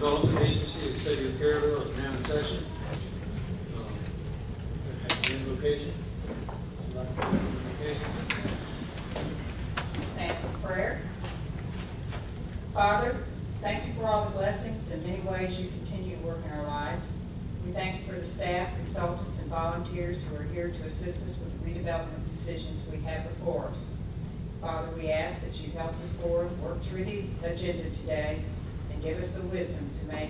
Development Agency of the City of Carrabelle is now in session. Invocation. Stand for prayer. Father, thank you for all the blessings and many ways you continue to work in our lives. We thank you for the staff, consultants, and volunteers who are here to assist us with the redevelopment decisions we have before us. Father, we ask that you help us board work through the agenda today and give us the wisdom to make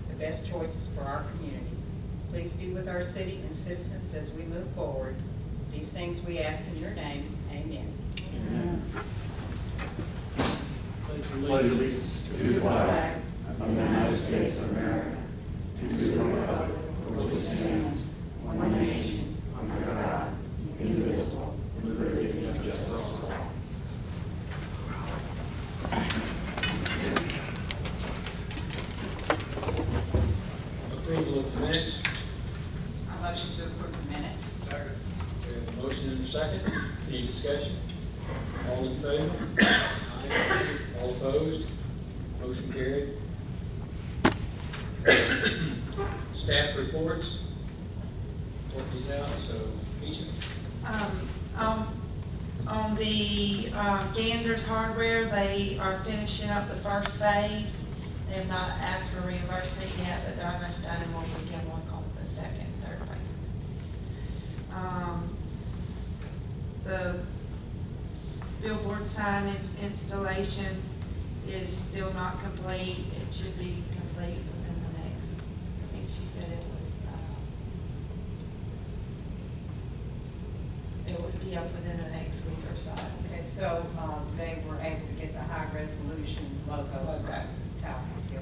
the best choices for our community. Please be with our city and citizens as we move forward. These things we ask in your name. Amen. Amen. Pledge allegiance To the flag of the United States of America, to the republic for which it stands, one nation, under God, indivisible, with liberty and justice for all. Approval of the minutes. I motion to approve the minutes. Second. We have a motion and a second. Any discussion? All in favor? Aye. All opposed? Motion carried. Staff reports. Courtney's out, so Keisha. On the Gander's Hardware, they are finishing up the first phase. They have not asked for reimbursement yet, but they're almost done, and we'll begin work on the second and third phases. The billboard sign installation is still not complete. It should be complete within the next, I think she said it would be up within the next week or so. Okay, so they were able to get the high resolution logos. Okay. Thank you.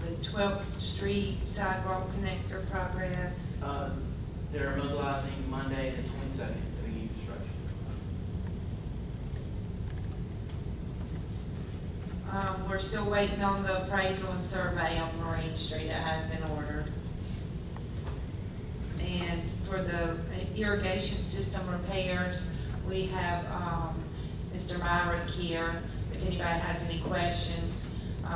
The 12th Street sidewalk connector progress. They're mobilizing Monday the 22nd to begin construction. We're still waiting on the appraisal and survey on Marine Street. That has been ordered. And for the irrigation system repairs, we have Mr. Myrick here. If anybody has any questions,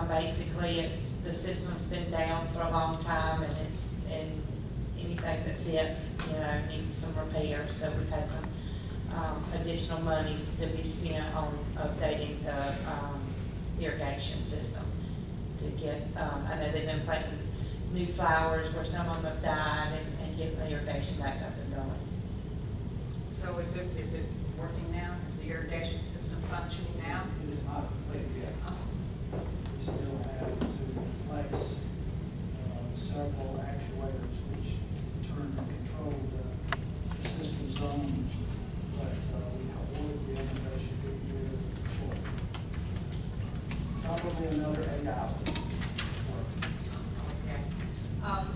basically the system's been down for a long time, and anything that sits, needs some repair. So we've had some additional monies that we spent on updating the irrigation system to get. I know they've been planting new flowers where some of them have died, and getting the irrigation back up and going. So is it working now? Is the irrigation system functioning now? It is not complete yet. We still have to replace several actuators which turn and control the system zones, but we will be in innovation here shortly. Probably another 8 hours.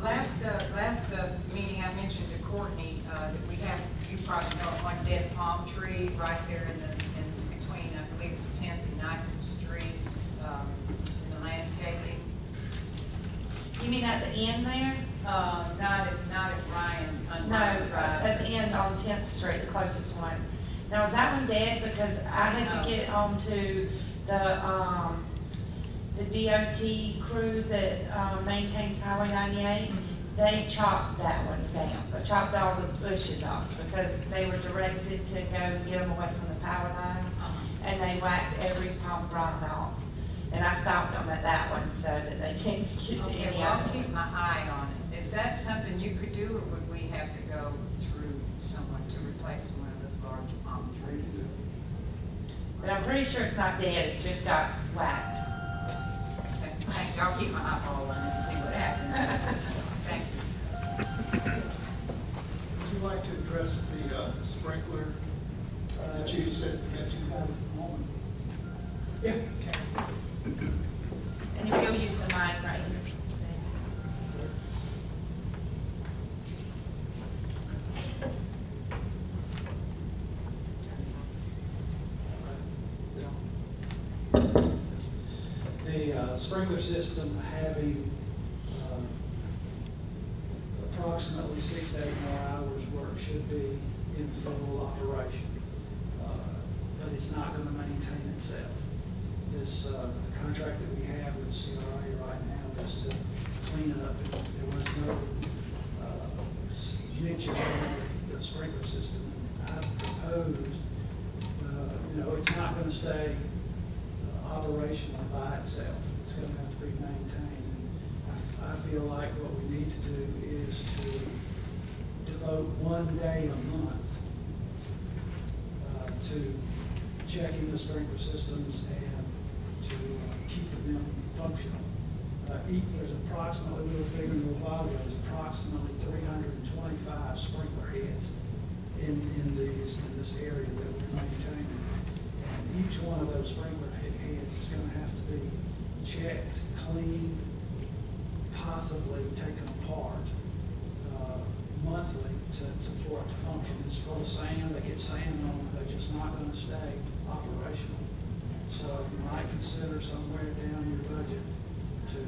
Last meeting I mentioned to Courtney that we have, you probably know, one dead palm tree right there in between, I believe it's 10th and 9th Streets, in the landscaping. You mean at the end there? Not at Ryan. No, at the end on 10th Street, the closest one. Now, is that one dead? Because I had to get onto the DOT crew that maintains Highway 98. They chopped that one down. They chopped all the bushes off because they were directed to go and get them away from the power lines. And they whacked every palm frond off. And I stopped them at that one so that they didn't get to any Well, other I'll keep ones. my eye on it. Is that something you could do, or would we have to go through someone to replace one of those large palm trees? But I'm pretty sure it's not dead. It's just got whacked. Okay, thank you. I'll keep my eyeball on it and see what happens. Thank you. Would you like to address the sprinkler that you said mentioned? Yeah. And if you'll use the mic right here. The sprinkler system having approximately 6 to 8 more hours work should be in full operation, but it's not going to maintain itself. this contract that we have with CRA right now is to clean it up. There was no snitching on the sprinkler system. I proposed, it's not going to stay operational by itself. It's going to have to be maintained. And I feel like what we need to do is to devote one day a month to checking the sprinkler systems and to keeping them functional. There's approximately, we were figuring a while ago, there's approximately 325 sprinkler heads in this area that we're maintaining. And each one of those sprinkler heads is going to have to be checked, cleaned, possibly taken apart monthly for it to function. It's full of sand, they get sand on it, they're just not going to stay operational. So you might consider somewhere down your budget to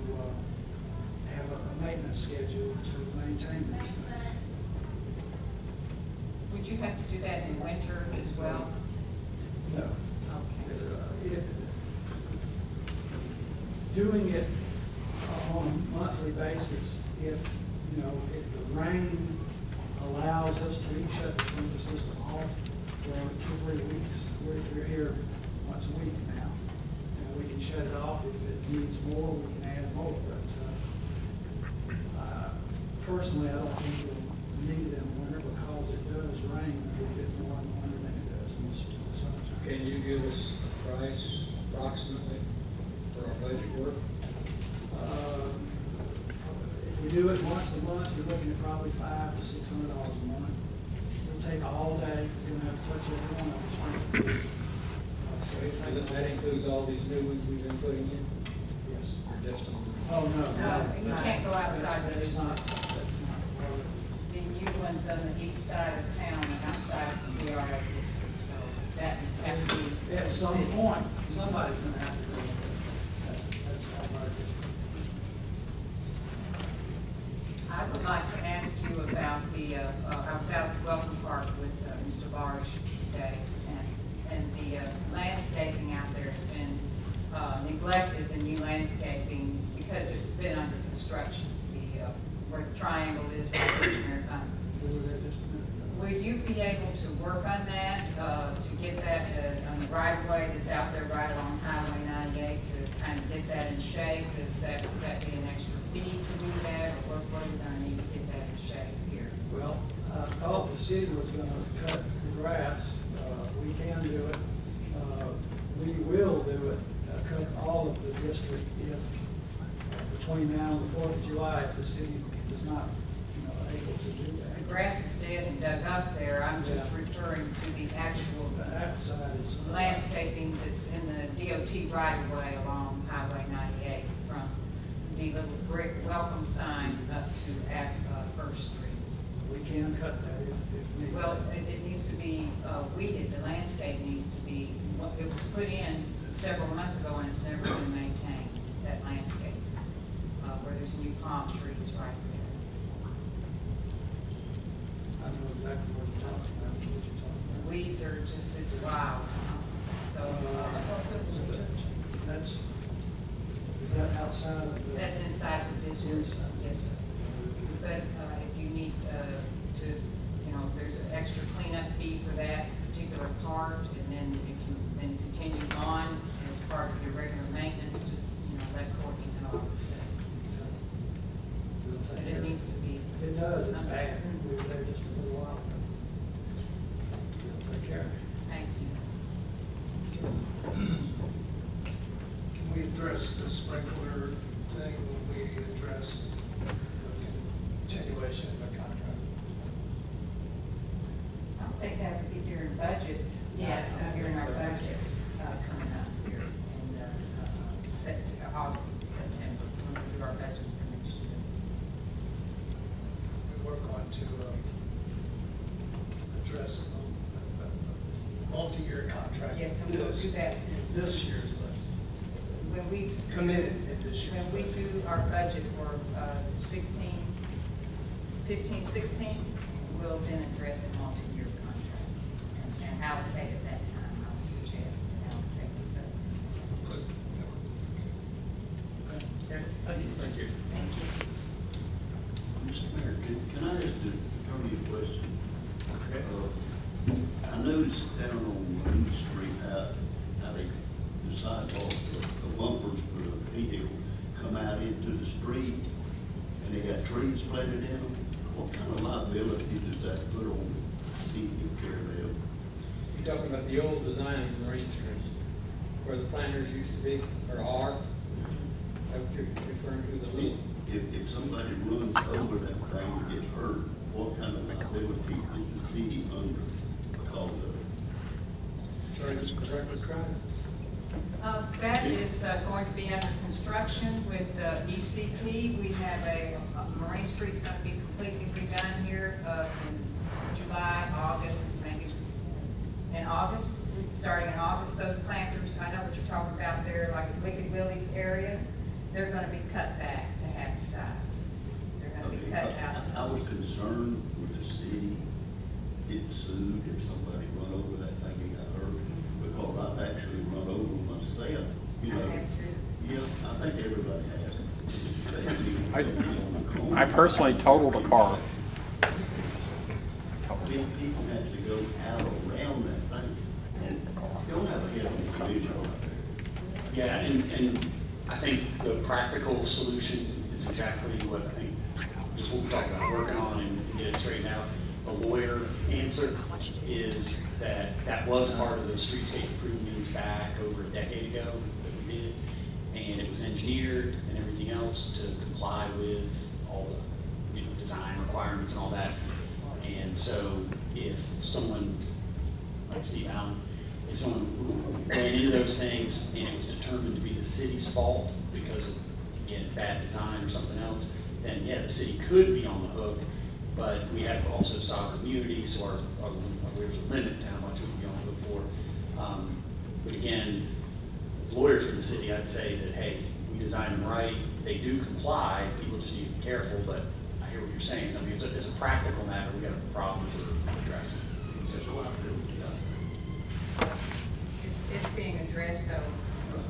have a maintenance schedule to maintain these things. Would you have to do that in winter as well? No. Okay. Doing it on a monthly basis, if the rain allows us to shut the sprinkler system off for 2 or 3 weeks, we're here once a week now, and we can shut it off. If it needs more, we can add more. But personally, I don't think we'll need it in the winter because it does rain a bit more in the winter than it does in the summertime. Can you give us a price approximately for our budget work? If we do it once a month, you're looking at probably $500 to $600 a month. It'll take all day. You're gonna have to touch every one of them. So that includes all these new ones we've been putting in? Yes. Or just on? Oh, no. No, you can't go outside of That's this. not part of it. The new ones on the east side of town and outside of the CRA district, so that would have to be. At some point, somebody's gonna have to do it. That's all our district. I would like to ask you about I was out at Welcome Park with Mr. Barge today, and the landscaping out there has been neglected, the new landscaping, because it's been under construction, where the triangle is right there in Americana. Will you be able to work on that, to get that on the right of way that's out there right along Highway 98, to kind of get that in shape? Would that be an extra fee to do that, or what are we going to need to get that in shape here? Well, I thought the city was gonna cut the grass. We can do it. We will do it, cut all of the district if, between now and the 4th of July, if the city is not, able to do The that. grass is dead and dug up there. I'm just Yeah. referring to the actual The outside is. landscaping that's in the DOT right of way along Highway 98 from the little brick welcome sign up to First Street. We can cut that if needed. Well, it needs to be weeded, the landscape needs to be, it was put in several months ago and it's never been maintained, that landscape, where there's new palm trees right there. I know exactly what you're talking about, Weeds are just, it's wild, so. Is that outside of the? That's inside the district, Inside. yes, sir. But if you need to, if there's an extra cleanup fee for that particular part, and then if you then continue on as part of your regular maintenance, just, let Courtney know, I would say. We'll take But care it of needs to be. It does, it's bad. We were there just a little while ago. We'll take care of it. Thank you. Can we address the sprinkler thing when we address the continuation of the contract? I don't think that would be during budget. During our budget coming up here in August, September, when we do our budgets for next year. We work on to address a multi-year contract. Yes, and we'll do that. In this year's budget. When we. Committed in this year's When we budget. do our budget for 15, 16, we'll then address a multi-year contract and allocate at that time, I would suggest, to allocate the budget. you. Thank you. Mr. Mayor, can I ask the attorney a question? Okay. I noticed down on Main Street how they, the sidewalk, the bumpers for the vehicle come out into the street, and they got trees planted in them. What kind of liability does that put on the city of Carrabelle? You're talking about the old design of Marine Street, where the planters used to be, or are? That what you're referring to, the little? If somebody runs over that thing and gets hurt, what kind of liability is the city under because of it? Sorry, Director Crowder? That is going to be under construction with ECT. We have Marine Street's going to be completely redone here in July, August, maybe in August. Starting in August, those planters, I know what you're talking about there, like Wicked Willie's area, they're going to be cut back to half size. They're going to be cut out. I was concerned with the city getting sued if somebody run over that thing and got hurt, because I've actually run over myself, you know. I have too. Yeah, I think everybody has. I personally totaled a car. People actually go out around that thing, and you don't have a head-on collision right there. Yeah, and I think the practical solution is exactly what I think, just what we talked about, working on and get it straightened out. The lawyer answer is that that was part of the streetscape improvements back over a decade ago that we did, and it was engineered and everything else to comply with all the, design requirements and all that. And so if someone, like Steve Allen, if someone ran into those things and it was determined to be the city's fault because of, again, bad design or something else, then yeah, the city could be on the hook, but we have also sovereign immunity, so there's a limit to how much we can be on the hook for. But again, as lawyers for the city, I'd say that, hey, we designed them right, they do comply, people just need to be careful, but I hear what you're saying. I mean, it's a practical matter, we got a problem to address it. It's being addressed though.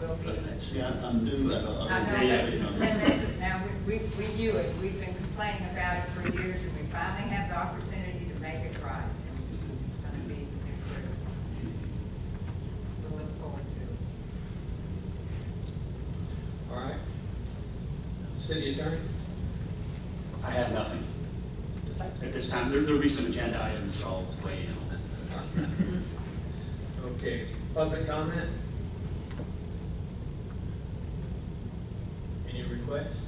We'll see. See, I'm new, I don't I know, get it. and that's it. Now, we view it, we've been complaining about it for years, and we finally have the opportunity to make it right. It's going to be improved. We'll look forward to it. All right. City Attorney? I have nothing at this time. There'll be some agenda items I'll weigh in on. Okay, public comment? Any requests?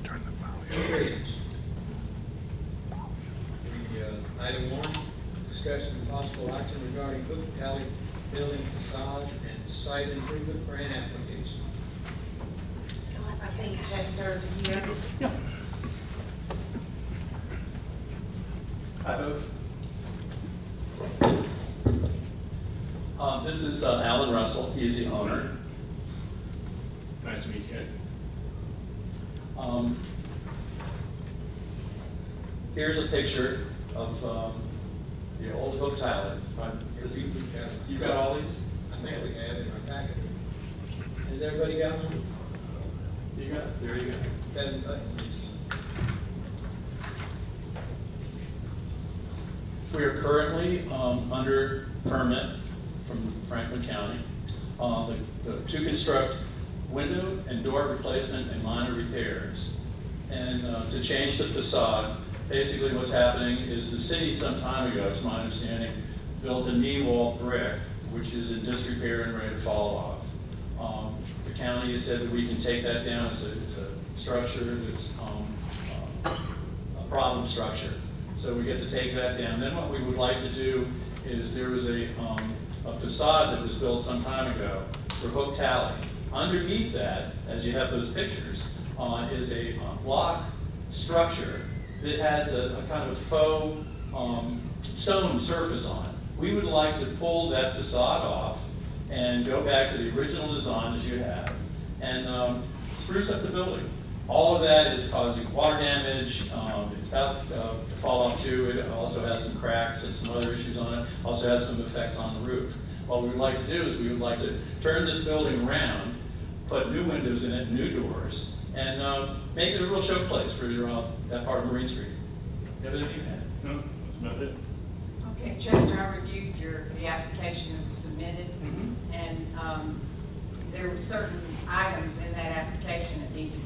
Turn the volume. Please. Item 1, discussion and possible action regarding Hook Talley building facade and site improvement grant application. I think Chester's here. Hi, folks. This is Alan Russell. He is the owner. Nice to meet you. Here's a picture of the old Hook Talley. You got all these? I think we have in our packet. Has everybody got one? You got it. There you go. We are currently under permit from Franklin County to construct window and door replacement and minor repairs. And to change the facade, basically what's happening is the city some time ago, it's my understanding, built a knee wall brick, which is in disrepair and ready to fall off. The county has said that we can take that down. It's a structure that's a problem structure. So we get to take that down. Then what we would like to do is there was a facade that was built some time ago for Hook Talley. Underneath that, as you have those pictures, is a block structure that has a kind of faux stone surface on it. We would like to pull that facade off and go back to the original design as you have and spruce up the building. All of that is causing water damage. It's about to fall off too. It also has some cracks and some other issues on it. Also has some effects on the roof. What we would like to do is we would like to turn this building around, put new windows in it, new doors, and make it a real showplace for that part of Marine Street. You have anything to add? No, that's about it. Okay, Chester, I reviewed the application that was submitted, and there were certain items in that application that need to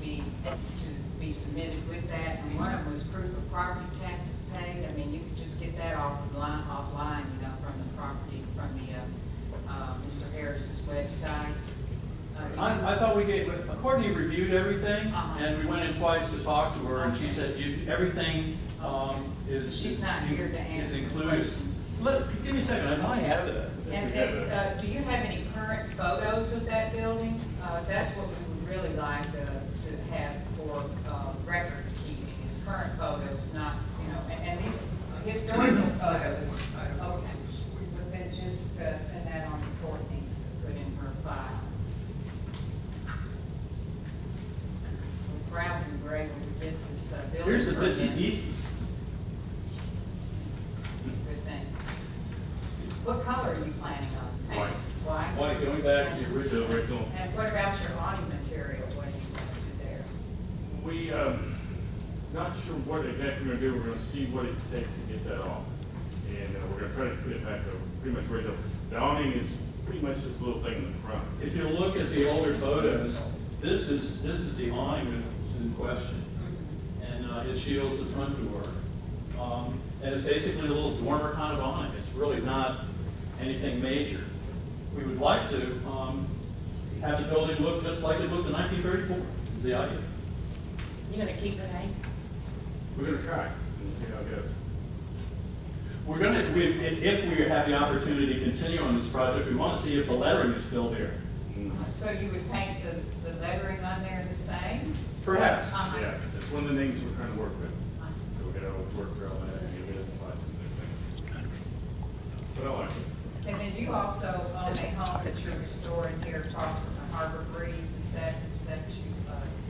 be submitted with that, and one of them was proof of property taxes paid. I mean, you could just get that offline, from the property, from the Mr. Harris's website. I thought Courtney reviewed everything, Uh-huh. and we went in twice to talk to her, and she said everything is She's not here to is answer included. questions. Give me a second, I might have that. And then, do you have any current photos of that building? That's what we would really like to have for record keeping, is current photos, not, and these historical photos. Okay, but then just send that on to Courtney to put in her file. We're proud and great when we get this building. Here's the bits and permit. pieces. It's a good thing. What color are you planning on painting? White. White, going back to the original. And what about your awning material? What do you want to do there? We, not sure what exactly we're gonna do. We're gonna see what it takes to get that off. And we're gonna try to put it back to pretty much original. The awning is pretty much this little thing in the front. If you look at the older photos, this is the awning that's in question, and it shields the front door. And it's basically a little dormer kind of awning. It's really not anything major. We would like to have the building look just like it looked in 1934. Is the idea. You gonna keep the name? We're gonna try and see how it goes. We're going to, if we have the opportunity to continue on this project, we want to see if the lettering is still there. So you would paint the lettering on there the same? Perhaps. Uh-huh. Yeah, that's one of the things we're trying to work with. So we gotta work through all that and get a business license and everything. But I like it. And then you also own a home that you're restoring here across from the Harbor Breeze. Is that you?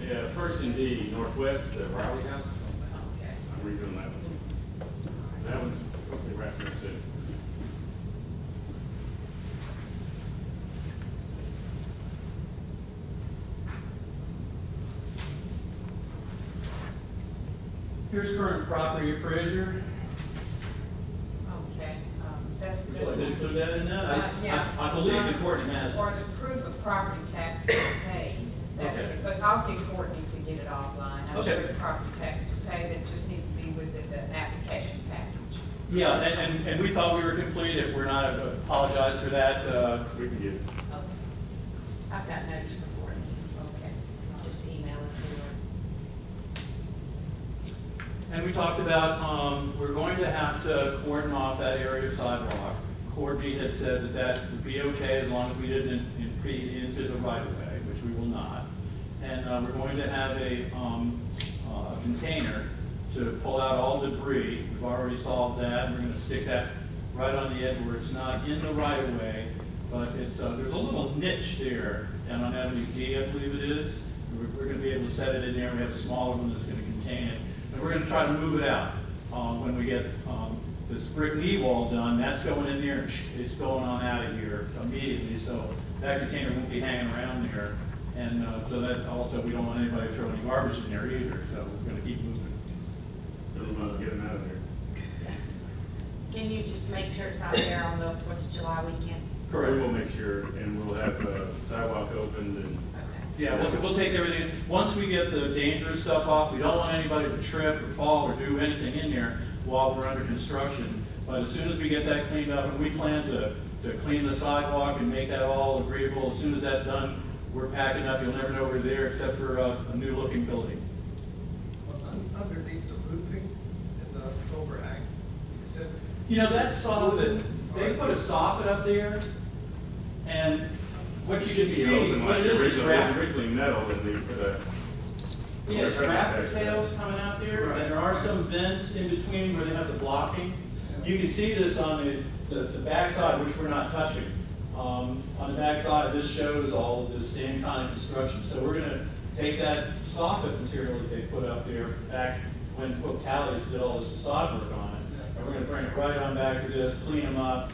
Yeah, first in D, Northwest, Riley House. Okay. I'm redoing that one. That one's hopefully wrapped up soon. Here's current property appraiser. Okay. That's. Would you like to include that in that? Yeah. I believe that Courtney has Or it. the proof of property taxes paid. Okay. But I'll get Courtney to get it offline. I'm Okay. sure the property taxes are paid. It just needs to be with the application package. Yeah, and we thought we were complete. If we're not, I apologize for that. We can get it. Okay. I've got notes for Courtney. Okay. I'll just email it And we talked about, we're going to have to cordon off that area of sidewalk. Courtney had said that that would be okay as long as we didn't impede into the right of way, which we will not. And we're going to have a container to pull out all debris. We've already solved that. We're going to stick that right on the edge where it's not in the right of way, but it's there's a little niche there down on Avenue D, I believe it is. We're going to be able to set it in there. We have a smaller one that's going to contain it. And we're going to try to move it out when we get this brick knee wall done. That's going in there, and it's going on out of here immediately. So that container won't be hanging around there. And so that also, we don't want anybody to throw any garbage in there either. So we're going to keep moving. Everyone's getting out of there. Can you just make sure it's not there on the 4th of July weekend? Correct. We'll make sure, and we'll have sidewalk opened and. Okay. Yeah, we'll take everything. Once we get the dangerous stuff off, we don't want anybody to trip or fall or do anything in there while we're under construction. But as soon as we get that cleaned up, and we plan to clean the sidewalk and make that all agreeable, as soon as that's done, we're packing up. You'll never know we're there except for a new looking building. What's underneath the roofing and the overhang? Is it? That soffit, they put a soffit up there, and what you can see, Open what like it is originally metal, and they put a. Yeah, it's rafter tails coming out there, Right. and there are some vents in between where they have the blocking. You can see this on the backside, which we're not touching. On the backside, this shows all of this same kind of construction. So we're gonna take that soffit material that they put up there back when Hook Talley did all this facade work on it, and we're gonna bring it right on back to this, clean them up,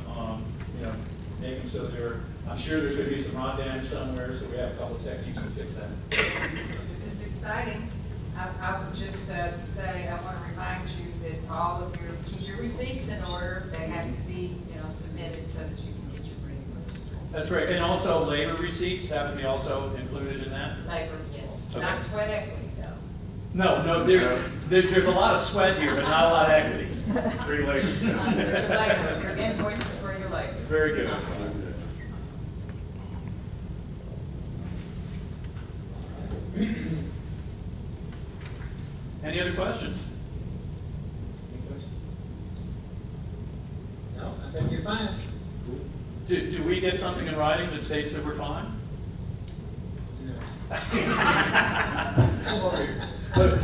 make them so they're, I'm sure there's gonna be some rod damage somewhere, so we have a couple of techniques to fix that. This is exciting. I would just say, I want to remind you that all of keep your receipts in order. They have to be, submitted so that you can get your reimbursement. That's right, and also labor receipts, that would be also included in that? Labor, yes. Okay. Not sweat equity, though. No, there's a lot of sweat here, but not a lot of equity. Free labor. But your labor, your invoices for your labor. Very good. Any other questions? Any questions? No, I think you're fine. Do we get something in writing that states that we're fine? No.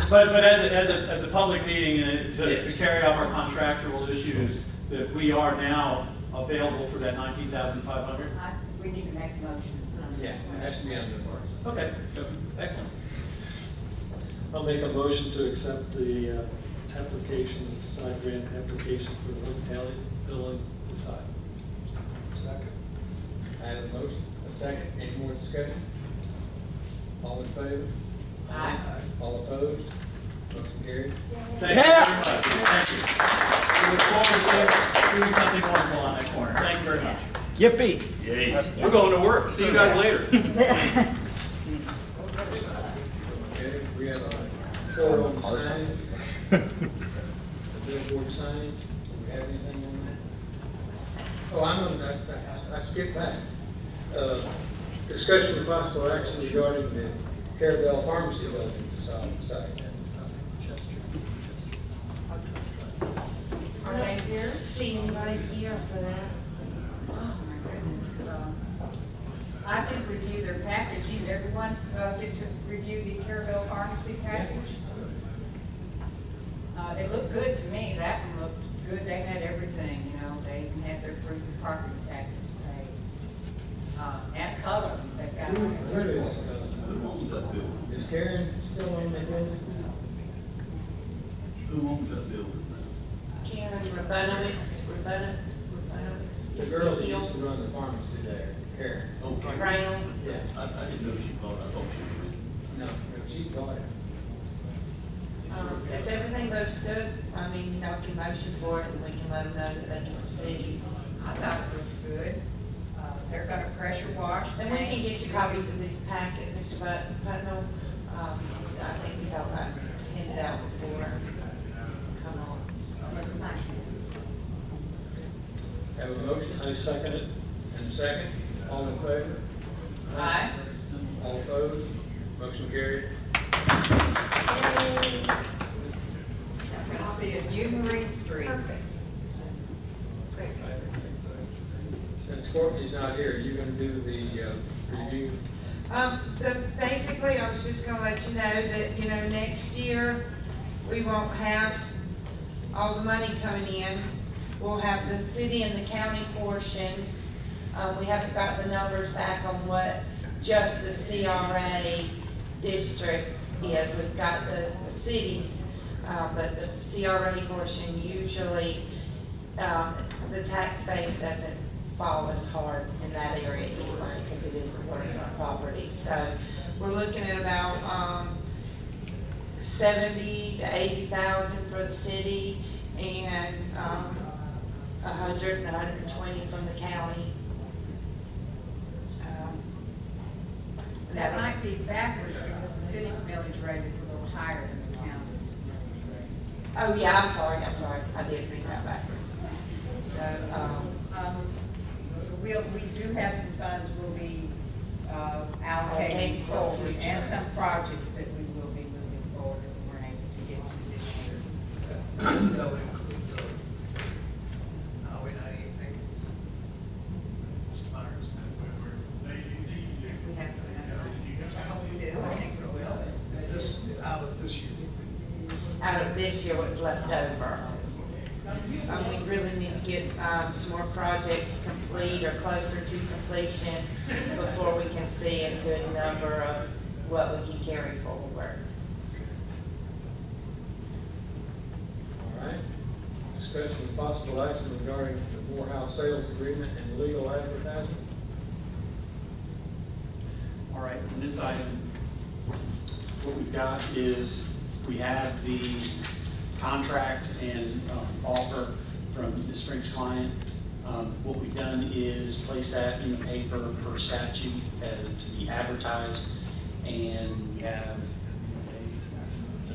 But as a public meeting and to carry off our contractual issues, that we are now available for that 19,500? We need to make a motion. Yeah, it has to be under the mark. Okay, excellent. I'll make a motion to accept the application, facade grant application for the Hook Talley building facade. Second. I have a motion, a second. Any more discussion? All in favor? Aye. All opposed? Motion carried. Thank you very much. Thank you. We look forward to doing something wonderful on that corner. Thank you very much. Yippee. Yay. We're going to work. See you guys later. Okay, we have a report on signage. The billboard signage. Do we have anything on that? Oh, I skipped back. Discussion of possible action regarding the Carrabelle Pharmacy building facade site. Are they here? See anybody here for that? Oh, my goodness. I did review their package. Did everyone get to review the Carrabelle Pharmacy package? It looked good to me. That one looked good. They had everything, They even had their proof of property taxes paid. And color. They've got Is Karen still on the building? Who owns that building Karen Rabunowitz. The girl that used to run the pharmacy there, Karen. now? Okay. Brown. Yeah. I didn't know she bought it. I thought she No, she bought it. If everything looks good, get motion for it, and we can let them know that they can proceed. I thought it looked good. They're gonna pressure wash. And we can get you copies of these packet, Mr. Putnal. I think these all got handed out before. Come on. Have a motion? I second it. And a second. All in favor? Aye. All opposed? Motion carried. I'm gonna see a new Marine Street. Since Courtney's not here, are you gonna do the review? Basically, I was just gonna let you know that, next year, we won't have all the money coming in. We'll have the city and the county portions. We haven't got the numbers back on what just the CRA district is. We've got the cities, but the CRA portion usually, the tax base doesn't fall as hard in that area anyway, because it is the waterfront property. So we're looking at about 70 to 80,000 for the city, and 100 and 120 from the county. That might be backwards because the city's millage rate is a little higher than the county's millage rate. Oh, yeah, I'm sorry, I did read that backwards. So, We do have some funds we'll be allocating forward and some projects that we will be moving forward that we weren't able to get to this year. They'll include the Highway 98 maintenance. Mr. Myers. We have to, which I hope we do, I think we will. This, out of this year. out of this year, what's left over. We really need to get some more projects complete or closer to completion before we can see a good number of what we can carry forward. All right. Discussion with possible action regarding the Morehouse sales agreement and legal advertisement. All right, in this item, what we've got is we have the contract and offer from Ms. Frank's client. What we've done is place that in the paper per statute to be advertised, and we have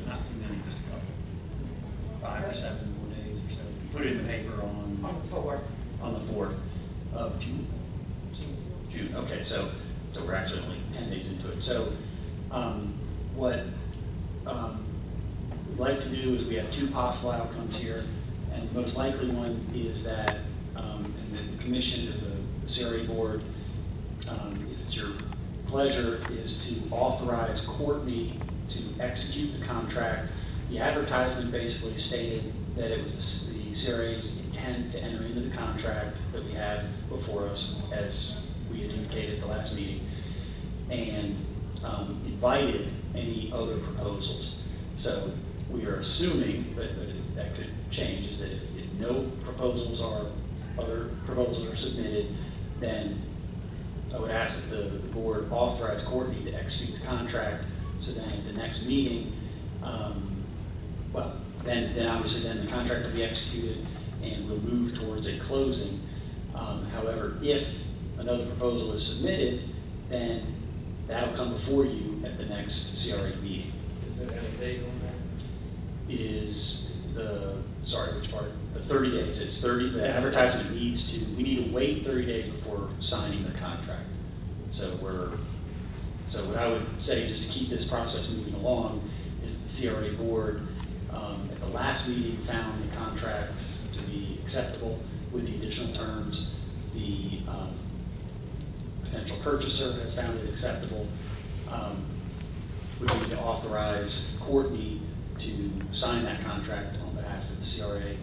not too many, just a couple, 5 or 7 more days or so. We put it in the paper on the 4th. On the 4th of June. June. Okay, so we're actually only 10 days into it. So what we'd like to do is we have 2 possible outcomes here, and the most likely one is that and the commission or the CRA board, if it's your pleasure, is to authorize Courtney to execute the contract. The advertisement basically stated that it was the CRA's intent to enter into the contract that we have before us, as we had indicated at the last meeting, and invited any other proposals. So we are assuming, but that could change, is that if no other proposals are submitted, then I would ask that the board authorize Courtney to execute the contract, so then at the next meeting, then obviously then the contract will be executed and we'll move towards a closing. However, if another proposal is submitted, then that'll come before you at the next CRA meeting. Does it have a date on that? It is which part? The 30 days. It's 30, the advertisement we need to wait 30 days before signing the contract. So what I would say, just to keep this process moving along, is the CRA board at the last meeting found the contract to be acceptable with the additional terms. The potential purchaser has found it acceptable. We need to authorize Courtney to sign that contract on behalf of the CRA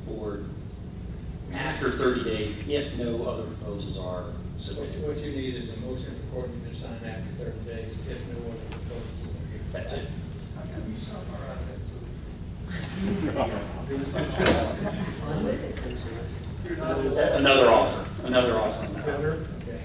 board after 30 days, if no other proposals are submitted. What you need is a motion for Courtney to sign after 30 days, if no other proposals are. That's it. How can you summarize that? Another offer on that. Better? Okay.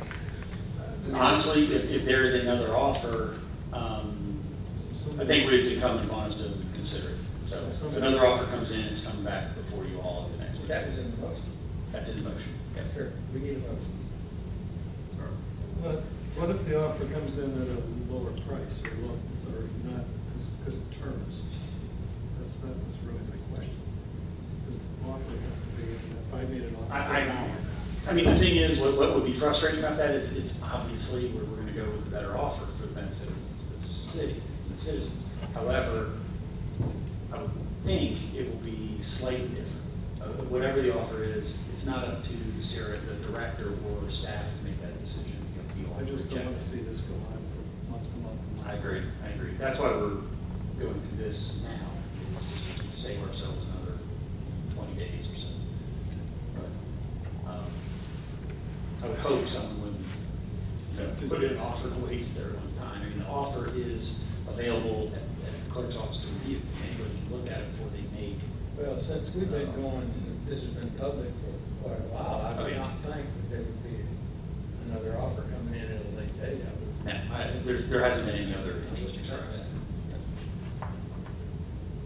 Honestly, if there is another offer, I think it's incumbent on us to consider it. So if another offer comes in, it's coming back before you all at the next week. That was in the motion. That's in the motion. Yeah, sure. We need a motion. But what if the offer comes in at a lower price or not because of terms? That was really my question. Does the offer have to be, if I made an offer? I mean, the thing is, what would be frustrating about that is it's obviously we're going to go with a better offer for the benefit of the city and the citizens. However, I would think it will be slightly different. Whatever the offer is, it's not up to the director or staff to make that decision. I just don't want to see this go on for month to month. I agree. That's why we're going through this now, is to save ourselves another 20 days or so. But I would hope someone would put in an offer to waste everyone's time. I mean, the offer is available at the clerk's office to review. Anybody can look at it before they make. Well, since we've been going, this has been public for quite a while, I would Okay. not think that there would be another offer coming in at a late date. There hasn't been any other interest expressed.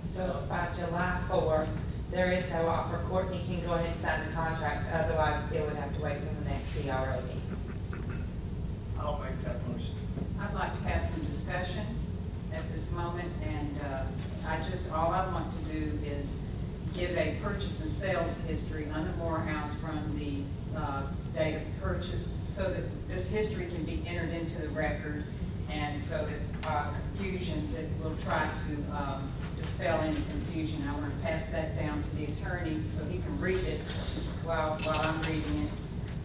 So by July 4th, there is no offer. Courtney can go ahead and sign the contract, otherwise it would have to wait till the next CRA meeting. I'll make that motion. I'd like to have some discussion at this moment, and all I want to do is give a purchase and sales history under Morehouse from the date of purchase, so that this history can be entered into the record, and so that confusion, that we'll try to dispel any confusion. I want to pass that down to the attorney so he can read it while I'm reading it.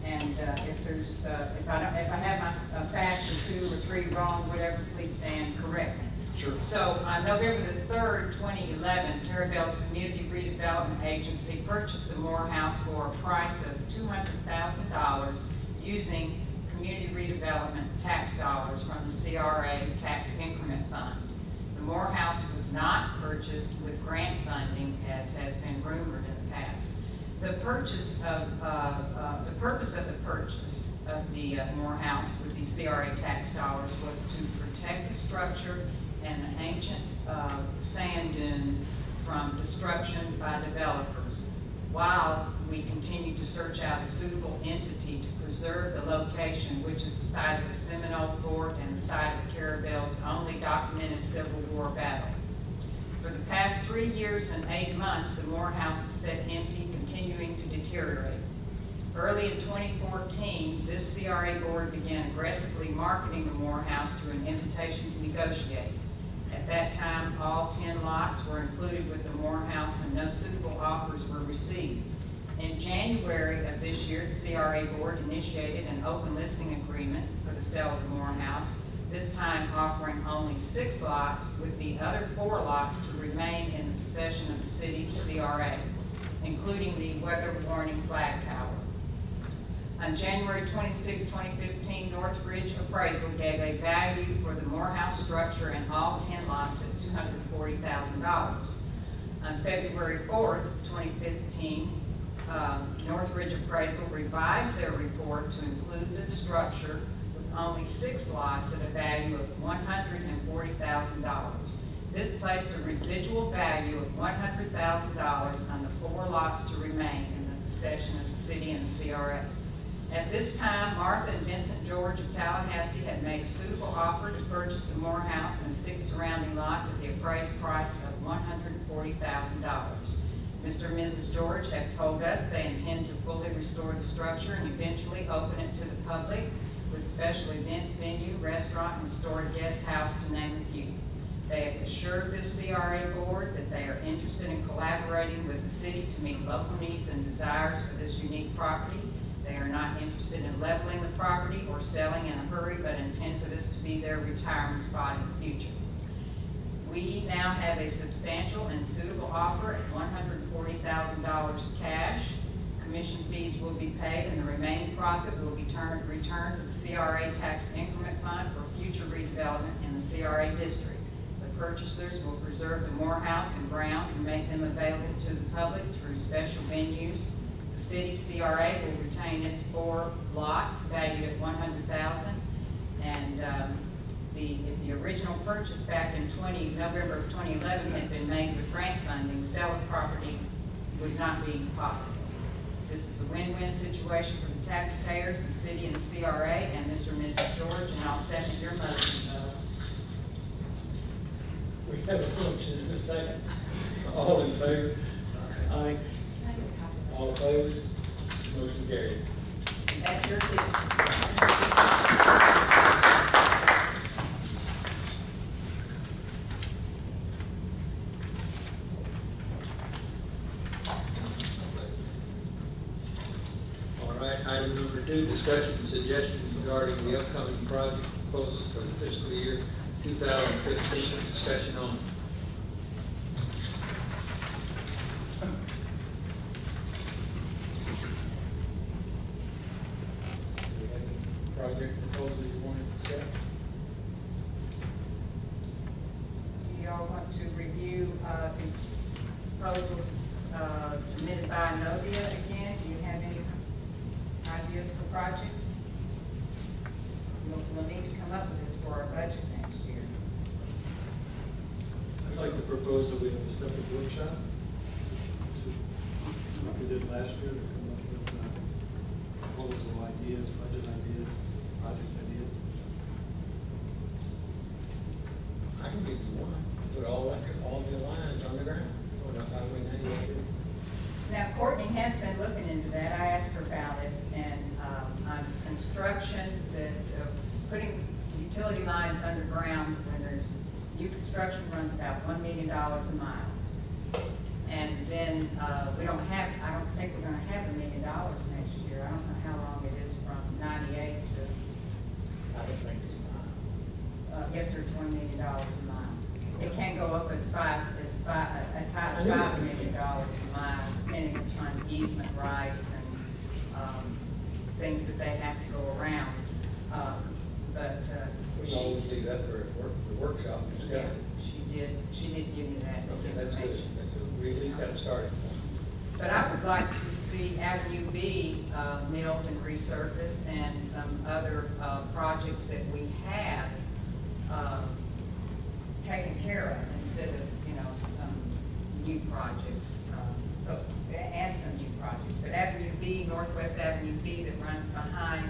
And if I have my fact or 2 or 3 wrong, whatever, please stand correct me. Sure. So on November the 3rd, 2011, Carrabelle's Community Redevelopment Agency purchased the Morehouse for a price of $200,000 using community redevelopment tax dollars from the CRA Tax Increment Fund. The Morehouse was not purchased with grant funding, as has been rumored in purchase the purpose of the purchase of the Morehouse with the CRA tax dollars was to protect the structure and the ancient sand dune from destruction by developers, while we continue to search out a suitable entity to preserve the location, which is the site of the Seminole Fort and the site of Carrabelle's only documented Civil War battle. For the past 3 years and 8 months, the Morehouse is set empty, continuing to deteriorate. Early in 2014, this CRA board began aggressively marketing the Morehouse through an invitation to negotiate. At that time, all 10 lots were included with the Morehouse and no suitable offers were received. In January of this year, the CRA board initiated an open listing agreement for the sale of the Morehouse, this time offering only 6 lots, with the other 4 lots to remain in the possession of the city CRA, including the weather warning flag tower. On January 26, 2015, Northridge Appraisal gave a value for the Morehouse structure and all 10 lots at $240,000. On February 4th, 2015, Northridge Appraisal revised their report to include the structure with only 6 lots at a value of $140,000. This placed a residual value of $100,000 on the 4 lots to remain in the possession of the city and the CRA. At this time, Martha and Vincent George of Tallahassee had made a suitable offer to purchase the Morehouse and 6 surrounding lots at the appraised price of $140,000. Mr. and Mrs. George have told us they intend to fully restore the structure and eventually open it to the public with special events venue, restaurant, and stored guest house, to name a few. They have assured this CRA board that they are interested in collaborating with the city to meet local needs and desires for this unique property. They are not interested in leveling the property or selling in a hurry, but intend for this to be their retirement spot in the future. We now have a substantial and suitable offer at $140,000 cash. Commission fees will be paid and the remaining profit will be returned to the CRA tax increment fund for future redevelopment in the CRA district. The purchasers will preserve the Morehouse and grounds and make them available to the public through special venues. The city CRA will retain its 4 lots valued at $100,000, and if the original purchase back in November of 2011 had been made with grant funding, sale of property would not be possible. This is a win-win situation for the taxpayers, the city, and the CRA, and Mr. and Mrs. George, and I'll second your motion. We have a motion in a second. All in favor? Aye. All opposed? Motion carried. And that's your piece. All right, item number 2, discussion and suggestions regarding the upcoming project proposal for the fiscal year 2015. Discussion on project proposal you want to discuss? Do y'all want to review the proposals submitted by Novia again? Do you have any ideas for projects? We'll need to come up with this for our budget next year. I'd like to propose that we have a separate workshop, like we did last year, to come up with proposal ideas, budget ideas, project ideas. I can give you one. Put all the lines on the ground. Now, Courtney has been looking into that. I asked her about it, and on construction, that putting utility lines underground when there's new construction runs about $1 million a mile. And then I don't think we're going to have $1 million next year. I don't know how long it is from 98 to. I don't think it's mine. Yes, there's $1 million a mile. It can go up as high as $5 million a mile, depending on easement rights and things that they have to go around. We can always do that for the workshop Yeah, discussion. she did give me that Okay, that's good. information. We at least got started. But I would like to see Avenue B milled and resurfaced, and some other projects that we have taken care of, instead of, you know, some new projects, and some new projects. But Avenue B, Northwest Avenue B, that runs behind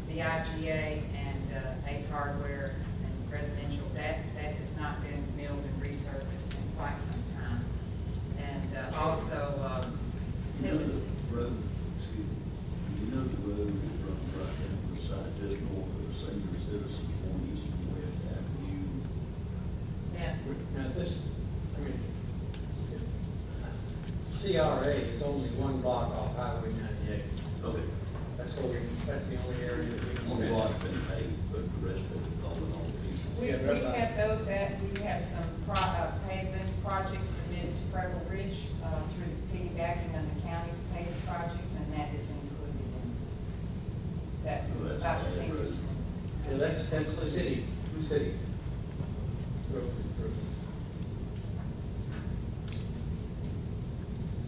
the IGA and Ace Hardware and Residential, that has not been milled and resurfaced in quite some time. And also, it was, Road, excuse me, you know the road that runs right down the side, just north of Senior Citizens, going east and west Avenue. yeah, Now, this, I mean, CRA is only one block off Highway 98. Okay. That's the only area that we can One spend. block been paved, but the rest of it all in all pieces. we Yeah, that's right. have those, we have some pavement projects submitted to Pebble Ridge through the piggybacking on the county's paving projects, and that is included in that, Oh, that's about the bad, seniors. right. Yeah, that's the city. Road improvement.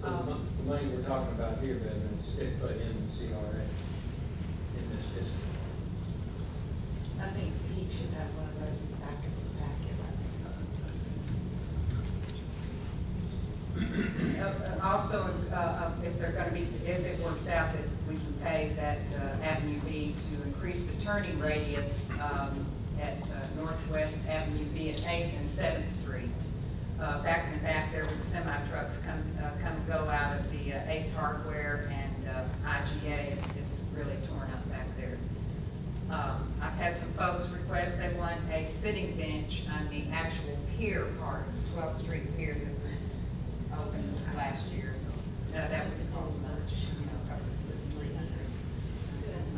So the money we're talking about here, Bevan, is it put in the CRA in this district. I think he should have one of those in the back of his packet, Also, if they're gonna be, if it works out that we can pay that Avenue B to increase the turning radius at Northwest Avenue B at 8th and 7th Street. Back in the back there where the semi-trucks come and go out of the Ace Hardware and IGA, it's really torn up back there. I've had some folks request they want a sitting bench on the actual pier part, 12th Street Pier that was opened last year. That would cost much, you know, probably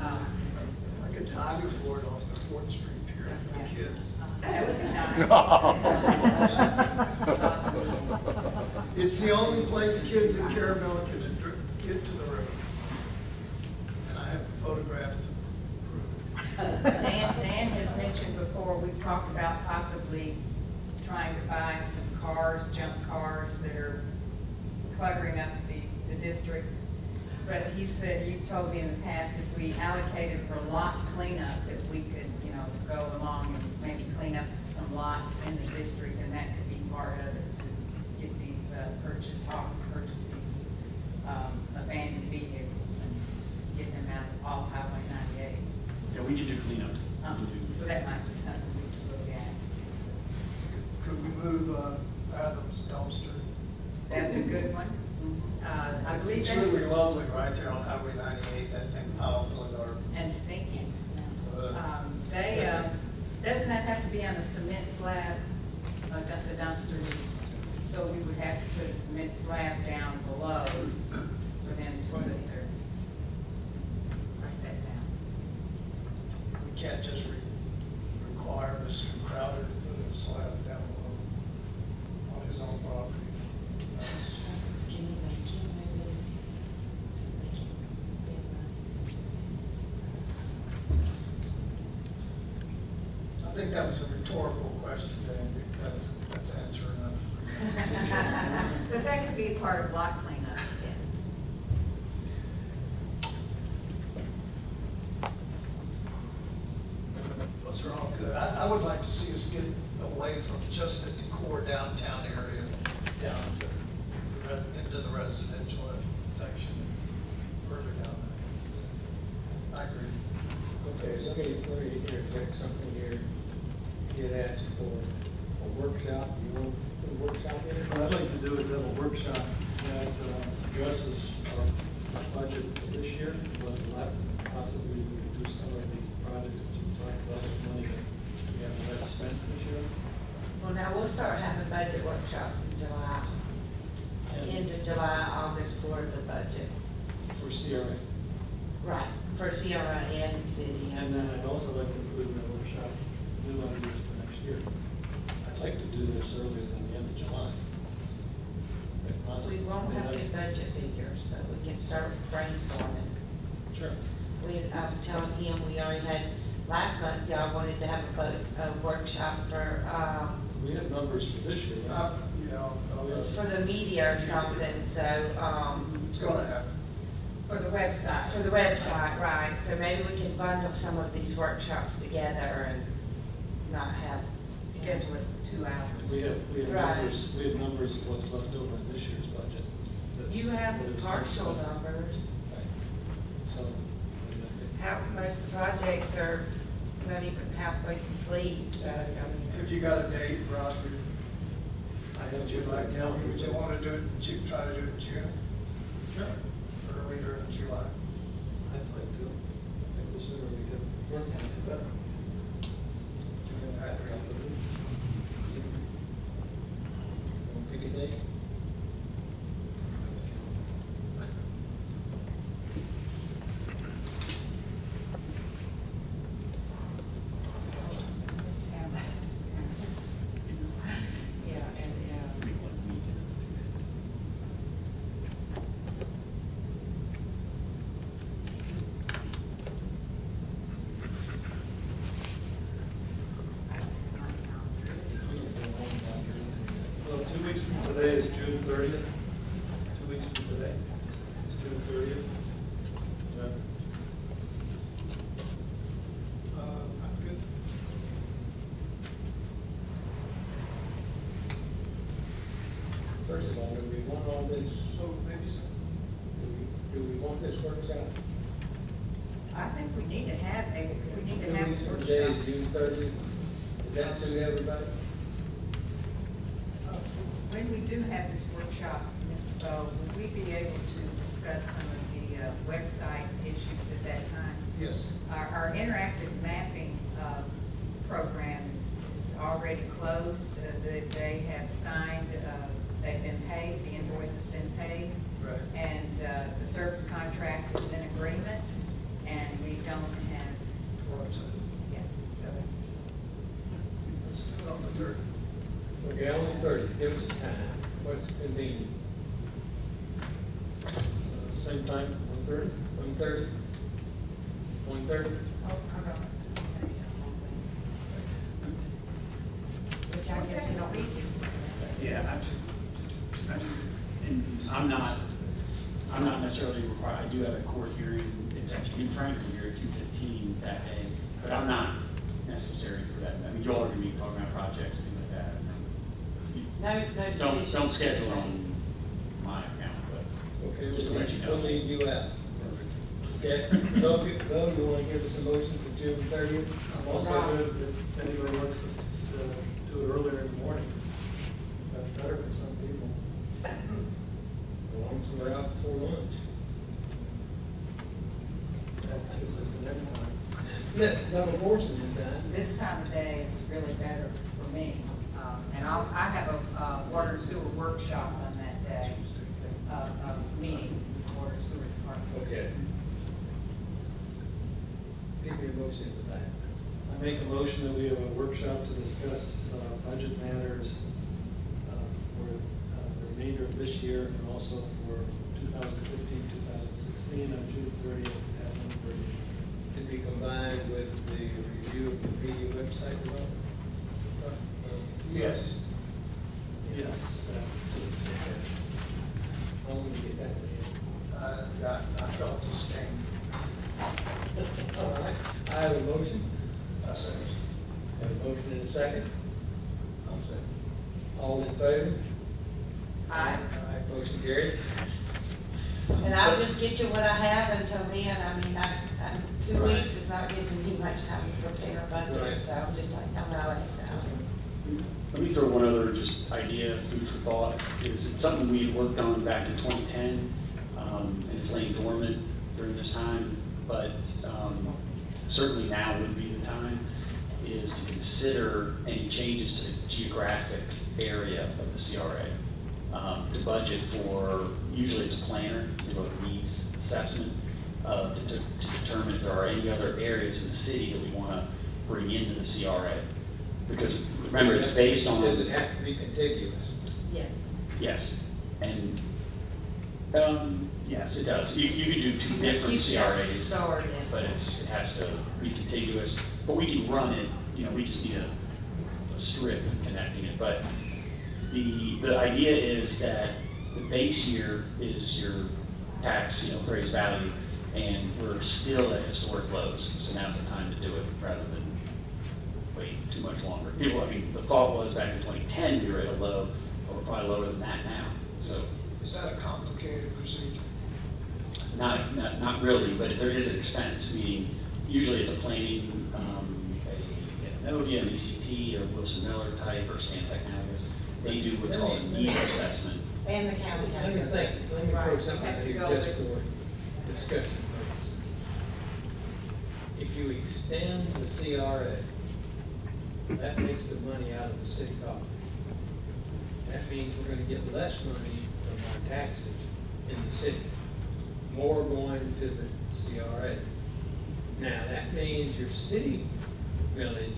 $300. Like a diving board off the 4th Street Pier for the kids. That would be nice. It's the only place kids in Carrabelle can get to the river. And I have photographed to prove it. Dan has mentioned before, we've talked about possibly trying to buy some cars, junk cars that are cluttering up the district. But he said, you've told me in the past, if we allocated for lot cleanup, that we could, you know, go along and maybe clean up some lots in the district, and that could be part of it to get these purchase these abandoned vehicles and just get them out off Highway 98. Yeah, we can do cleanup. We can do- So that might be something we could look at. Could we move Adams dumpster? That's a good one. I believe It's that. really lovely right there on Highway 98, that thing piled full of garbage. And stinky and smell. Doesn't that have to be on a cement slab, the dumpster? So we would have to put a cement slab down below for them to put their, write that down. We can't just require Mr. Crowder to put a slab down below on his own property. I think that was a rhetorical question, Dan. That's answer enough. But that could be part of lot cleanup. Those are all good. I would like to see us get away from just at the core downtown area, down to into the residential section, further down. I agree. Okay, so let me interject something here. He had asked for a workshop. You want to put a workshop in? What I'd like to do is have a workshop that addresses our budget for this year, what's left. Possibly we could do some of these projects that you talked about, the money that we haven't let spent this year. Well, now we'll start having budget workshops in July, end of July, August for the budget. For CRA. Right, for CRA and the city. And then I'd also like to include in that workshop new ideas for next year. I'd like to do this earlier than the end of July. If possible. We won't have good budget figures, but we can start brainstorming. Sure. I was telling him, we already had, last month, y'all wanted to have a workshop for, We have numbers for this year, right? You know, for the media or something, so, It's gonna happen. For the website. For the website, right, so maybe we can bundle some of these workshops together and not have, schedule it for 2 hours. We have Right. numbers of what's left over in this year's budget. That's You have what is partial spent. numbers. Right. So, I mean, I think How, most of the projects are not even halfway complete, so, I mean. If you got a date, Roger, I have would you like, would you want to do it, try to do it in June? Sure. Earlier in July. I'd like to. I think the sooner we get working on it, the better. Pick a date. Yeah, and, Well, 2 weeks from today is June 30th. 2 weeks from today is June 30th. Is that? I'm good. First of all, do we want all this, So maybe so. do we want this workshop? I think we need to have a, we need to 2 have weeks a from today workshop. is June 30th. Does that suit everybody? When we do have this workshop, Mr. Bo, will we be able to discuss some of the website issues at that time? Yes. Our interactive mapping program is already closed. They have signed, they've been paid, the invoice has been paid. Right. And the service contract is in agreement, and we don't have, yeah. Let's do it on the 3rd. Okay, on the 30th, give us a time. What's convenient? Same time, 1:30? 1:30? 1:30? Oh, hold on. Which I guess you don't need to. Yeah, and I'm not necessarily required, I do have a court hearing, it's actually in Franklin here at 2:15 that day, but I'm not necessary for that. I mean, you all are gonna be talking about projects, things like that. no decision. Don't schedule on my account, but Okay, just to let you know. we'll leave you out. Okay, so, Bill, you want to give us a motion for June 30th? I'm also good if anybody wants to do it earlier in the morning. That's better for some people. As long as we're out before lunch. That gives us the next time. Not a portion in time. This time of day is really better for me. And I have a water and sewer workshop on that day, meeting, water and sewer department. Okay. Give me a motion for that. I make a motion that we have a workshop to discuss budget matters for the remainder of this year and also for 2015, 2016 on June 30th at 1:30. To be combined with the review of the media website development? Yes. Yes. How long do you get that? I felt the sting. All right, I have a motion. I said, Have a motion and a second. All in favor? Aye. Aye, motion carried. And I'll just get you what I have until then. I mean, 2 Right. weeks is not giving me much time to prepare a budget, Right. so I'm just like, I'm not like that. Let me throw one other just idea, food for thought, is it's something we had worked on back in 2010, and it's laying dormant during this time, but certainly now would be the time, is to consider any changes to the geographic area of the CRA. To budget for, usually it's a planner, to do a needs assessment, to determine if there are any other areas in the city that we want to bring into the CRA. Because remember, it's based on. Does it have to be contiguous? Yes. Yes, and, yes, it does. You could do two different You can CRAs, start it. but it has to be contiguous. But we can run it, we just need a strip connecting it. But the idea is that the base year is your tax, appraised value, and we're still at historic lows. So now's the time to do it rather than wait too much longer. The thought was back in 2010 we were at a low, but we're probably lower than that now. So Is that a complicated procedure? not really, but there is an expense. Meaning usually it's a planning, an ODM, an ECT, or Wilson Miller type, or Stan Technologies. They do what's called a need assessment. And the county Let has me to. think, let me Right, throw you something have at to you go just with- for discussion purposes. If you extend the CRA, that takes the money out of the city coffers. That means we're gonna get less money from our taxes in the city, more going to the CRA. Now, that means your city village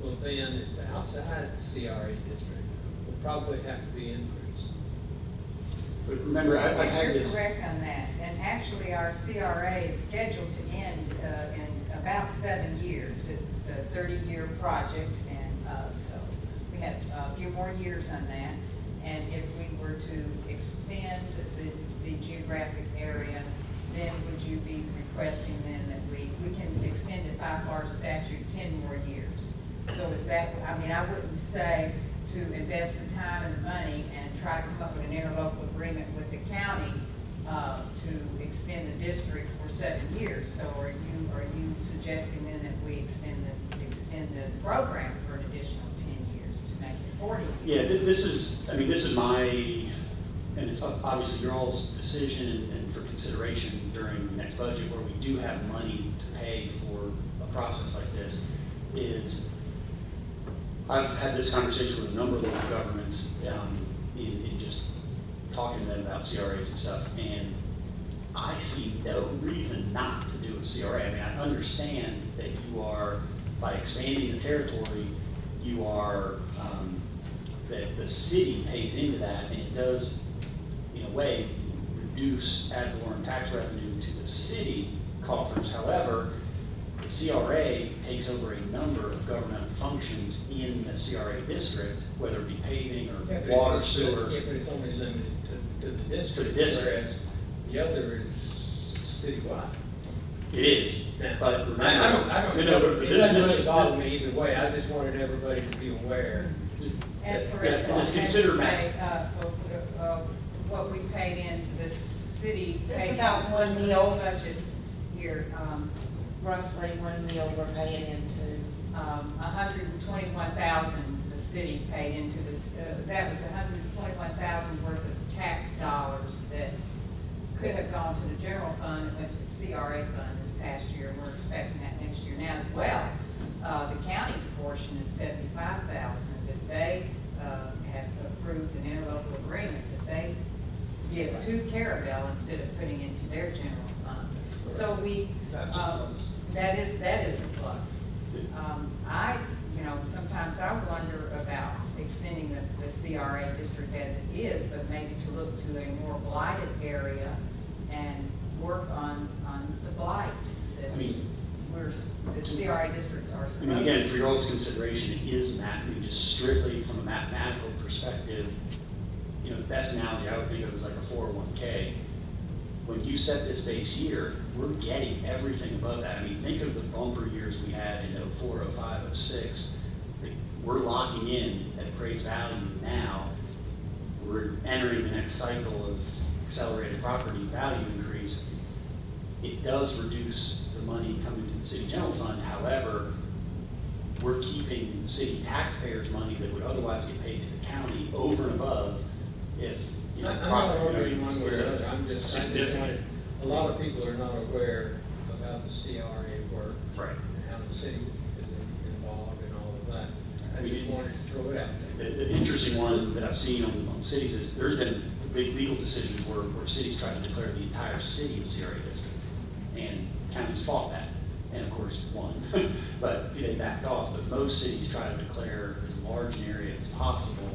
will then, it's outside the CRA district, will probably have to be increased. But remember, I had You're this. correct on that, and actually our CRA is scheduled to end in about 7 years. It's a 30-year project, and so we have a few more years on that. And if we were to extend the geographic area, then would you be requesting then that we can extend it by Florida statute 10 more years? So is that, I wouldn't say to invest the time and the money and try to come up with an interlocal agreement with the county to extend the district for 7 years. So are you suggesting then that we extend the program for an additional 10 years to make it 40 years? Yeah, this is my, and it's obviously your all's decision and for consideration during the next budget where we do have money to pay for a process like this, is I've had this conversation with a number of local governments in just talking to them about CRAs and stuff, and I see no reason not to do a CRA. I understand that you are, by expanding the territory, you are, that the city pays into that, and it does, in a way, reduce ad valorem tax revenue to the city coffers. However, the CRA takes over a number of governmental functions in the CRA district, whether it be paving or Yeah, but water, it's- sewer. Yeah, but it's only limited to the district. To the district. Whereas the other is citywide. It is, Now, but remember. I don't No, know, but it this doesn't is- really bother me either way, I just wanted everybody to be aware. And for Yeah, and it's considered say, what we paid in the city. It's paid about for one the meal. Budget here, Roughly 1 meal we're paying into. 121,000 the city paid into this, that was 121,000 worth of tax dollars that could have gone to the general fund and went to the CRA fund this past year, and we're expecting that next year now as well. The county's portion is 75,000 that they have approved an interlocal agreement that they give to Carrabelle instead of putting into their general fund. So That's a plus. that is the plus. Sometimes I wonder about extending the CRA district as it is, but maybe to look to a more blighted area and work on the blight that the CRA districts are supposed to. Again, for your all's consideration, it is just strictly from a mathematical perspective, the best analogy I would think of is like a 401k. When you set this base year, we're getting everything above that. Think of the bumper years we had in 04, 05, 06. We're locking in at appraised value now. We're entering the next cycle of accelerated property value increase. It does reduce the money coming to the city general fund. However, we're keeping city taxpayers' money that would otherwise get paid to the county over and above if, I'm not property ordering one way or it's another, I just significant. wanted, a lot of people are not aware about the CRA work. Right. And how the city is involved in all of that. I just wanted to throw it out there. The interesting one that I've seen on cities is there's been big legal decisions where cities tried to declare the entire city a CRA district. And counties fought that, and of course won. But they backed off. But most cities try to declare as large an area as possible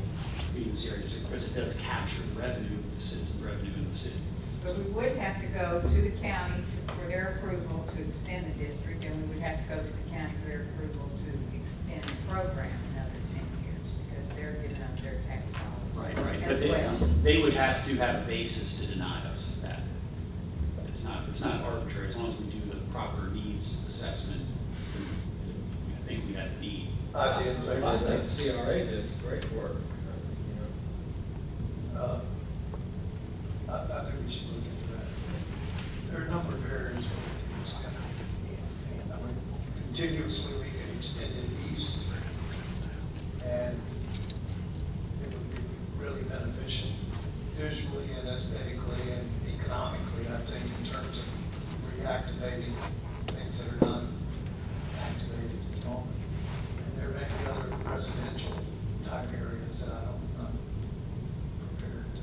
being the CRA district because it does capture the revenue, the citizens' revenue in the city. But we would have to go to the county for their approval to extend the district, and we would have to go to the county for their approval to extend the program another 10 years, because they're giving up their tax dollars Right. as But well. they would have to have a basis to deny us that. not arbitrary, as long as we do the proper needs assessment, I think we have the need. I'd be in favor I of think that. CRA did great work, I think we should look into that. There are a number of areas where we can just kind of, I mean, continuously we can extend it east, and it would be really beneficial visually and aesthetically and economically, I think, in terms of reactivating things that are not activated at the moment. And there may be other residential type areas that I'm not prepared to.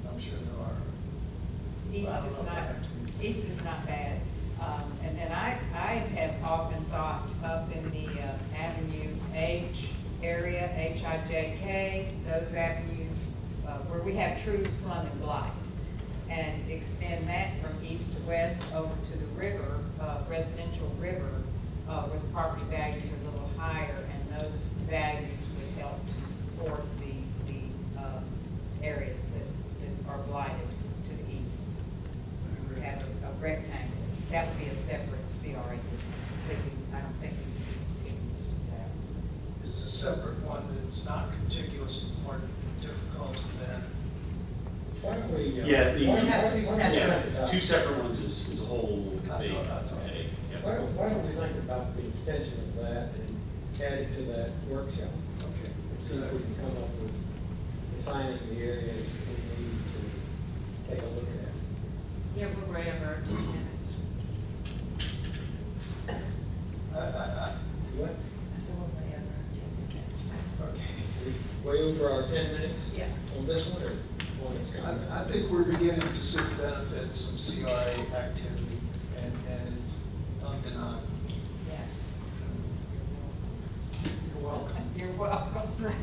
I'm sure there are. East I don't is know if not, they have to be. east is not bad. And then I have often thought up in the Avenue H area, HIJK, those avenues where we have true slum and blight, and extend that from east to west over to the river, residential river, where the property values are a little higher, and those values would help to support the areas that are blighted to the east. We have a rectangle. That would be a separate CRA. I don't think we can continue with that. It's a separate one that's not contiguous, more difficult than. Why don't we? Yeah, the, We have two separate. yeah, two separate ones is a whole big thought- headache. Yep. Why don't we think about the extension of that and add it to that workshop? Okay. And see if we can come up with defining the areas we need to take a look at. Yeah, we're right over our 2 minutes. What? I said we're way over our 10 minutes. Okay. Way over our 10 minutes? Yeah. On this one or one that's coming? I think we're beginning to see the benefits of CRA activity, and it's undeniable. Yes. You're welcome. You're welcome.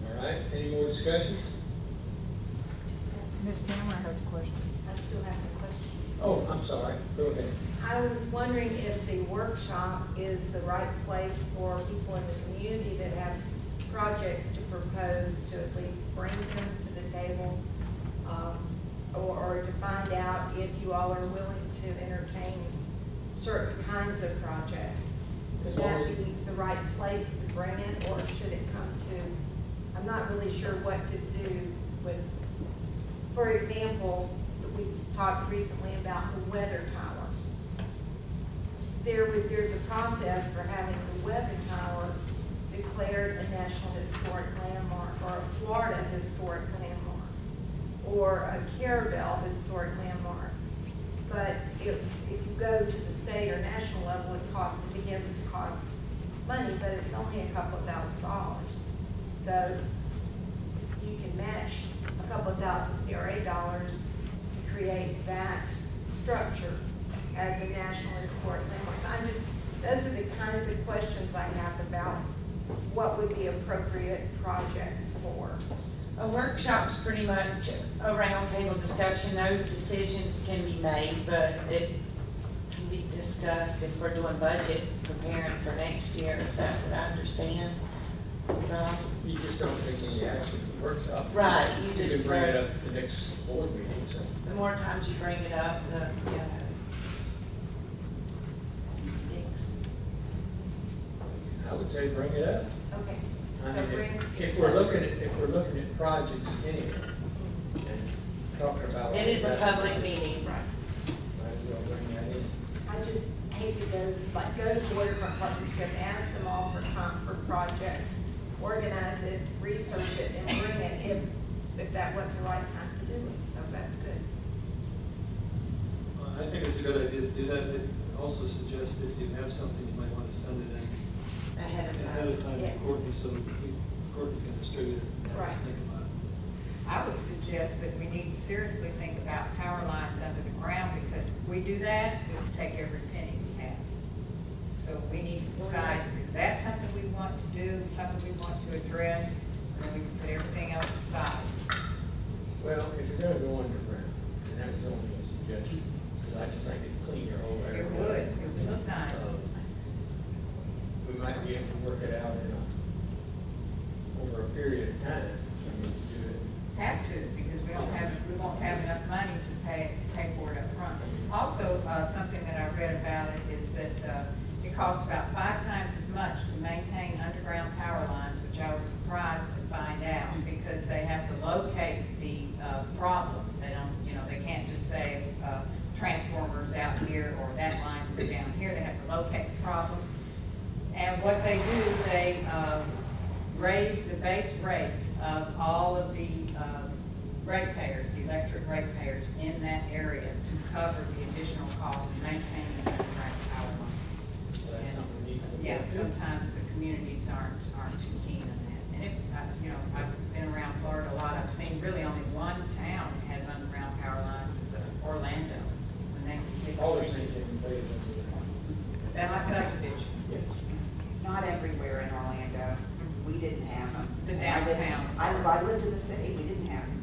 All right, any more discussion? Ms. Tamara has a question. I still have a question. Oh, I'm sorry, go ahead. I was wondering if the workshop is the right place for people in the community that have projects to propose to at least bring them to the table, or to find out if you all are willing to entertain certain kinds of projects. Would that be the right place to bring it, or should it come to, I'm not really sure what to do with, for example, we talked recently about the weather tower. There's a process for having the weather tower declared a National Historic Landmark, or a Florida Historic Landmark, or a Carrabelle Historic Landmark. But if you go to the state or national level, it begins to cost money, but it's only a couple of $1,000s. So you can match a couple of thousand CRA dollars to create that structure as a National Historic Landmark. So those are the kinds of questions I have about what would be appropriate projects for. A workshop's pretty much a roundtable discussion. No decisions can be made, but it can be discussed if we're doing budget preparing for next year. Is that what I understand? Right? You just don't take any action in the workshop. Right, you can just bring it up at the next board meeting, so. The more times you bring it up, the, it sticks. I would say bring it up. Okay. I So mean, bring- if we're looking at projects anyway, and talking about. It is a that, public meeting. Might as well bring that in. I just hate to go to 4 different partnerships, ask them all for projects, organize it, research it, and bring it if that wasn't the right time to do it. So that's good. I think it's a good idea to do that. It also suggests if you have something, you might want to send it in Ahead of time. to Yes. Courtney, so that Courtney can distribute it and have us Right. think about it. I would suggest that we need to seriously think about power lines under the ground, because if we do that, we will take every penny we have. So we need to decide, is that something we want to do, something we want to address, and then we can put everything else aside. Well, if you're gonna go underground, and that was only a suggestion, because I just think it'd clean your whole area. It would look nice. We might be able to work it out over a period of time. I mean, do it. Have to, because we don't have won't have enough money to pay for it up front. Also, something that I read about it is that it costs about 5 times as much to maintain underground power lines, which I was surprised to find out, because they have to locate the problem. They don't, they can't just say transformers out here or that line down here. They have to locate the problem. And what they do, they raise the base rates of all of the ratepayers, the electric ratepayers in that area to cover the additional cost of maintaining the underground power lines. So that's something we need to look Yeah, into. sometimes the communities aren't too keen on that. And if, I've been around Florida a lot, I've seen really only one town has underground power lines, it's Orlando. When they All the things that can pay them. That's a subdivision. Yes. Not everywhere in Orlando, we didn't have them. The downtown. I lived in the city, we didn't have them.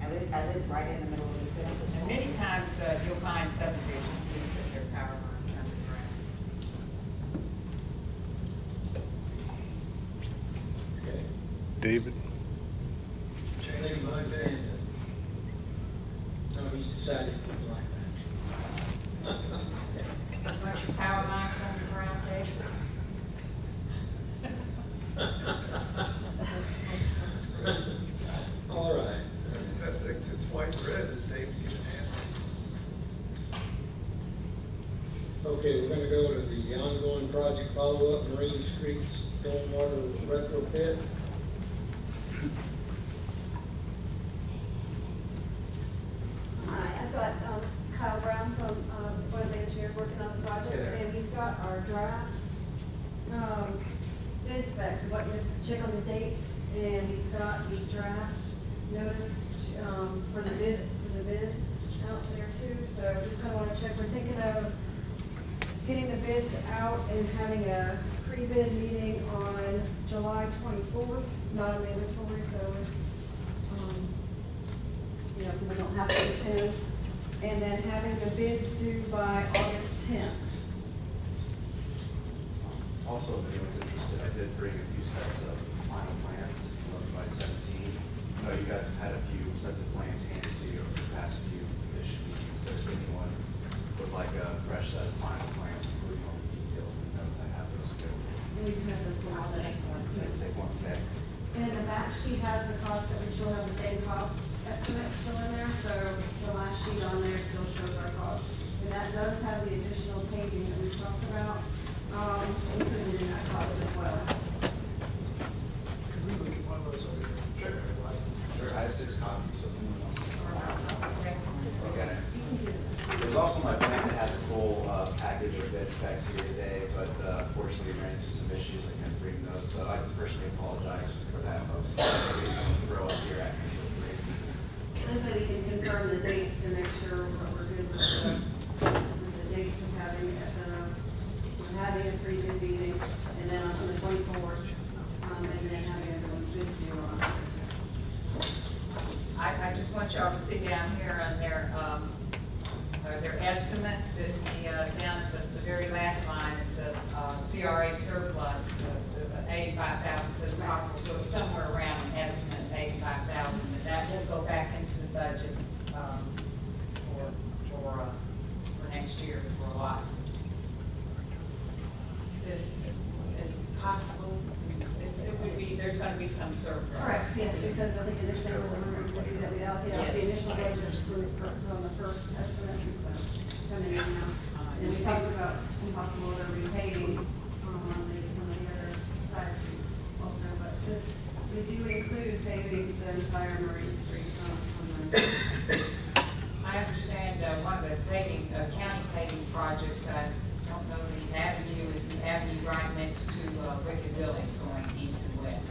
I lived right in the middle of the city. And many times, you'll find subdivisions who put their power lines underground. Okay. David? Change my hand. No, he's decided to like that. Want your power lines underground, Dave? All right. That's it's white red, as David given answer. Okay, we're gonna go to the ongoing project follow-up, Marine Streets stormwater retrofit. Hi, I've got Kyle Brown from Board of Engineers working on the project, and we've got our draft bid specs. We want you to check on the dates, and we've got the draft notice for the bid out there too. So just kind of want to check. We're thinking of getting the bids out and having a pre-bid meeting on July 24th, not a mandatory, so people don't have to attend, and then having the bids due by August 10th. Also, if anyone's interested, I did bring a few sets of final plans, 11 by 17. I know you guys have had a few sets of plans handed to you over the past few commission meetings, but if anyone would like a fresh set of final plans, including all the details and notes, I have those available. And we do have the full I'll set. take one. Take one, okay? And in the back sheet has the cost, that we still have the same cost estimate still in there, so the last sheet on there still shows our cost. And that does have the additional paving that we talked about, included in that cost as well. Could we look at one of those over here? Sure, I have 6 copies, so if anyone wants to Okay. look at it. There's also my plan that has a full package of bid specs here today, but unfortunately ran into some issues. I couldn't bring those, so I personally apologize for that, folks. Throw up here after feel free. This way we can confirm the dates to make sure that we're good with the dates of having a pre-bid meeting, and then on the 24th, and then having everyone's bids due on August 10th. I just want y'all to see down here on their estimate, down at the very last line, it's a CRA surplus of 85,000, says possible, so it's somewhere around an estimate of 85,000, and that will go back into the budget for next year for a lot. This is possible, it would be, there's gonna be some surplus. Correct, yes, because I think the initial was 150 that we allocated out, the Yes. initial budget from the first estimate, so coming in now. And we talked about some possible other repaving on maybe some of the other side streets also, but this, we do include paving the entire Marine Street on the. I understand one of the paving, county paving projects, I don't know the avenue, is the avenue right next to Wicked Buildings going east and west.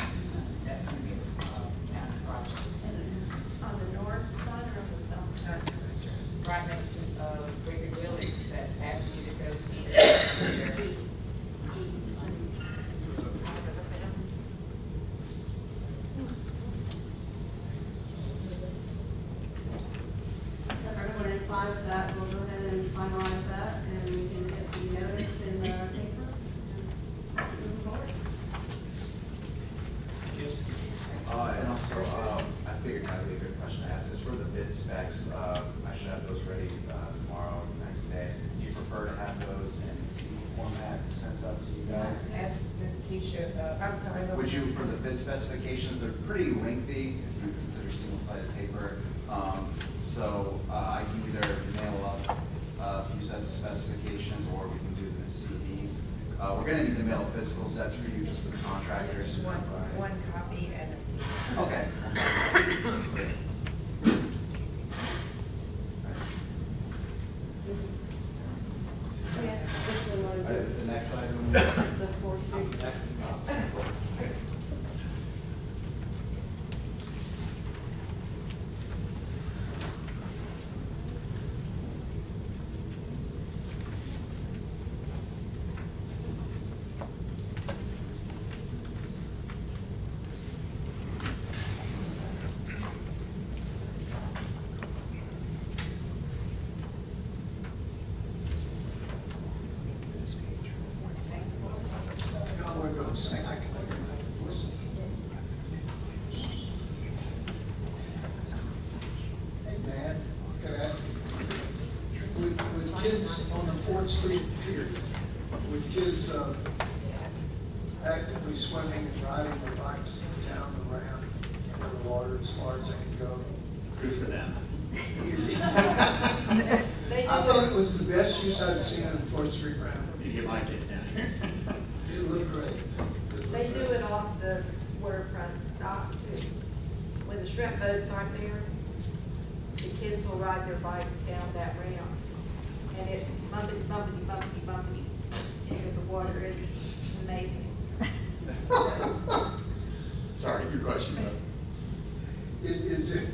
That's going to be a county project. Is it on the north side or on the south side? Right next to Wicked Buildings, that avenue that goes east and west. So if everyone is fine with that, we'll go ahead and finalize that, and we can get the notice in the paper and move forward. should, I'm sorry. Would you, for the bid specifications, they're pretty lengthy if you consider single-sided paper. So I can either mail up a few sets of specifications, or we can do the CDs. We're gonna need to mail physical sets for you, just for the contractors. One copy and a CD. Okay. The next item. It's the Fourth Street. I'm gonna go say, I can listen. Hey, man, with kids on the 4th Street Pier, with kids actively swimming and riding their bikes down the ramp into the water as far as they can go. Good for them. I thought it was the best use I'd seen on the 4th Street ramp. You get my kids down here. It looked great. They do it off the waterfront dock too. When the shrimp boats aren't there, the kids will ride their bikes down that ramp. And it's bumpity, bumpity, bumpity, bumpity into the water. It's amazing. Sorry, your question, though. Is it,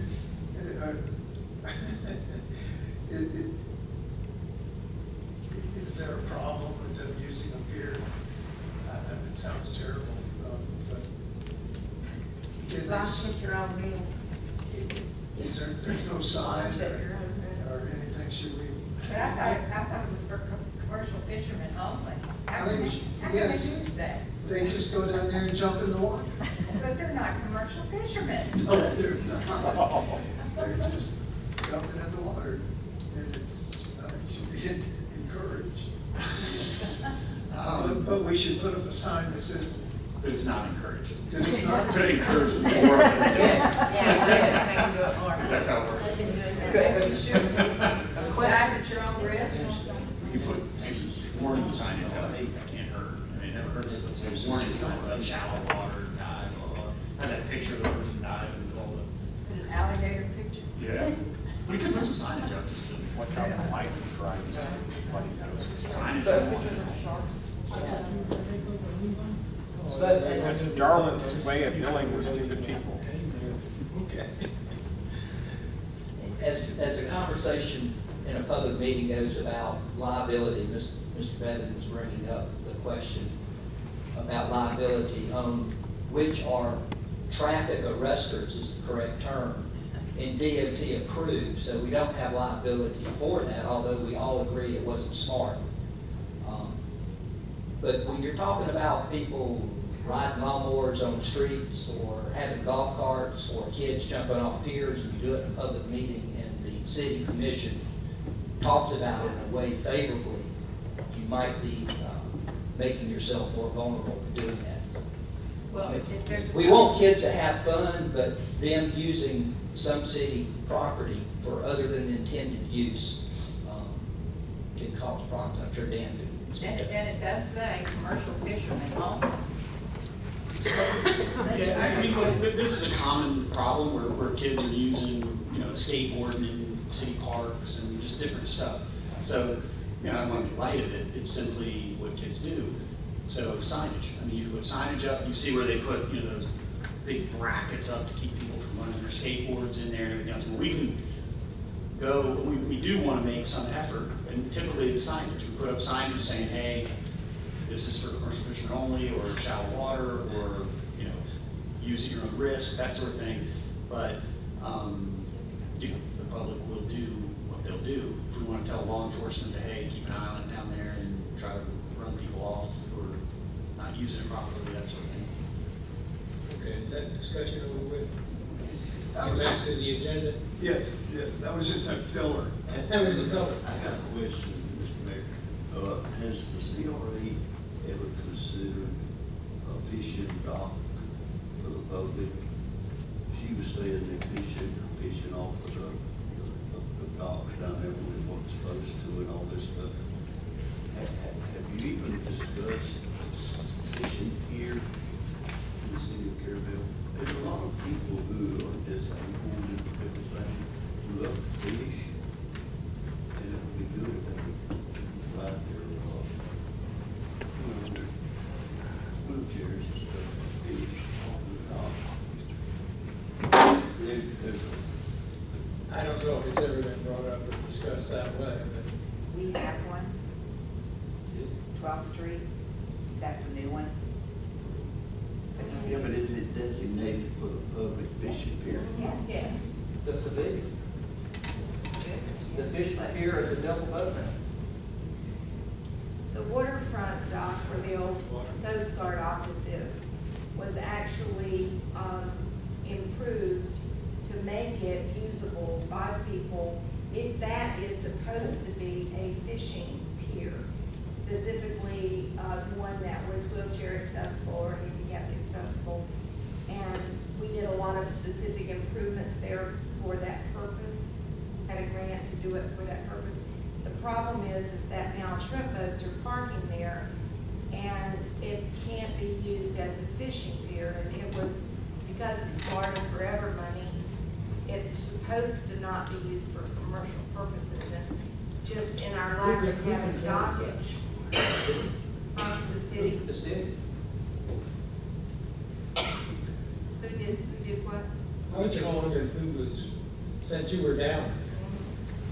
is there a problem with them using a pier? It sounds terrible, but. Lost at your own meals. Is there, there's no sign At your own meals. or anything, should we? But I thought it was for commercial fishermen only. How I can they, think how can they yes. use that? They just go down there and jump in the water? But they're not commercial fishermen. No, they're not. They're just jumping in the water, and it's, I think should be encouraged. But we should put up a sign that says, But it's not encouraged. that it's not. To encourage them more. Yeah, they can do it more. That's how it works. Maybe you should. Dive at your own risk. You put warning signage up, it can't hurt. I mean, it never hurts to put some warning signs up, shallow water, dive, blah, blah. Have that picture of the person diving and all the. An alligator picture. Yeah. We could put some signage up, just to. Watch out for lightning strikes. Buddy knows. Signage. That's Darwin's way of dealing with stupid people. Okay. As the conversation in a public meeting goes about liability, Mr. Bevin was bringing up the question about liability on which are traffic arresters is the correct term, and DOT approved, so we don't have liability for that, although we all agree it wasn't smart. But when you're talking about people riding lawnmowers on the streets or having golf carts or kids jumping off piers, and you do it in a public meeting and the city commission talks about it in a way favorably, you might be making yourself more vulnerable to doing that. Well, if there's a. We want kids to have fun, but them using some city property for other than the intended use can cause problems. I'm sure Dan could. And it does say commercial fishermen only. Yeah, I mean, look, this is a common problem where kids are using, skateboarding in city parks and just different stuff. So, I don't want to be light of it, it's simply what kids do. So signage, I mean, you put signage up, you see where they put, those big brackets up to keep people from running their skateboards in there and everything else. And we can go, we do want to make some effort, and typically it's signage. We put up signage saying, hey, this is for commercial fishermen only, or shallow water, or, use at your own risk, that sort of thing. But, the public will do what they'll do. If we want to tell law enforcement that, hey, keep an eye on it down there and try to run people off for not using it properly, that sort of thing. Okay, is that discussion over with? Back to the agenda? Yes, that was just a filler. That was a filler. I got a question, Mr. Mayor. Has the CRA ever considered fishing dock for the public. She was saying that fishing off of the docks down there when it wasn't supposed to and all this stuff. Have you even discussed fishing here in the city of Carrabelle? There's a lot of people who are disabled and everything who love to fish, and it would be good if they could ride their wheelchairs and stuff, fish off the dock. I don't know if it's ever been brought up or discussed that way, but We have one, 12th Street, that's the new one. Yeah, but is it designated for the public fishing pier? Yes. Yes. The pavilion. The fishing pier is a double boat ramp. The waterfront dock where the old Coast Guard office is was actually improved to make it usable by people. That is supposed to be a fishing pier, specifically one that was wheelchair accessible or handicap accessible. And we did a lot of specific improvements there for that purpose, had a grant to do it for that purpose. The problem is that now shrimp boats are parking there and it can't be used as a fishing pier. And it was, because it's Florida Forever money, it's supposed to not be used for commercial purposes. And just in our lack of having dockage from the city. The city. Who did what? I just wondered who was, since you were down,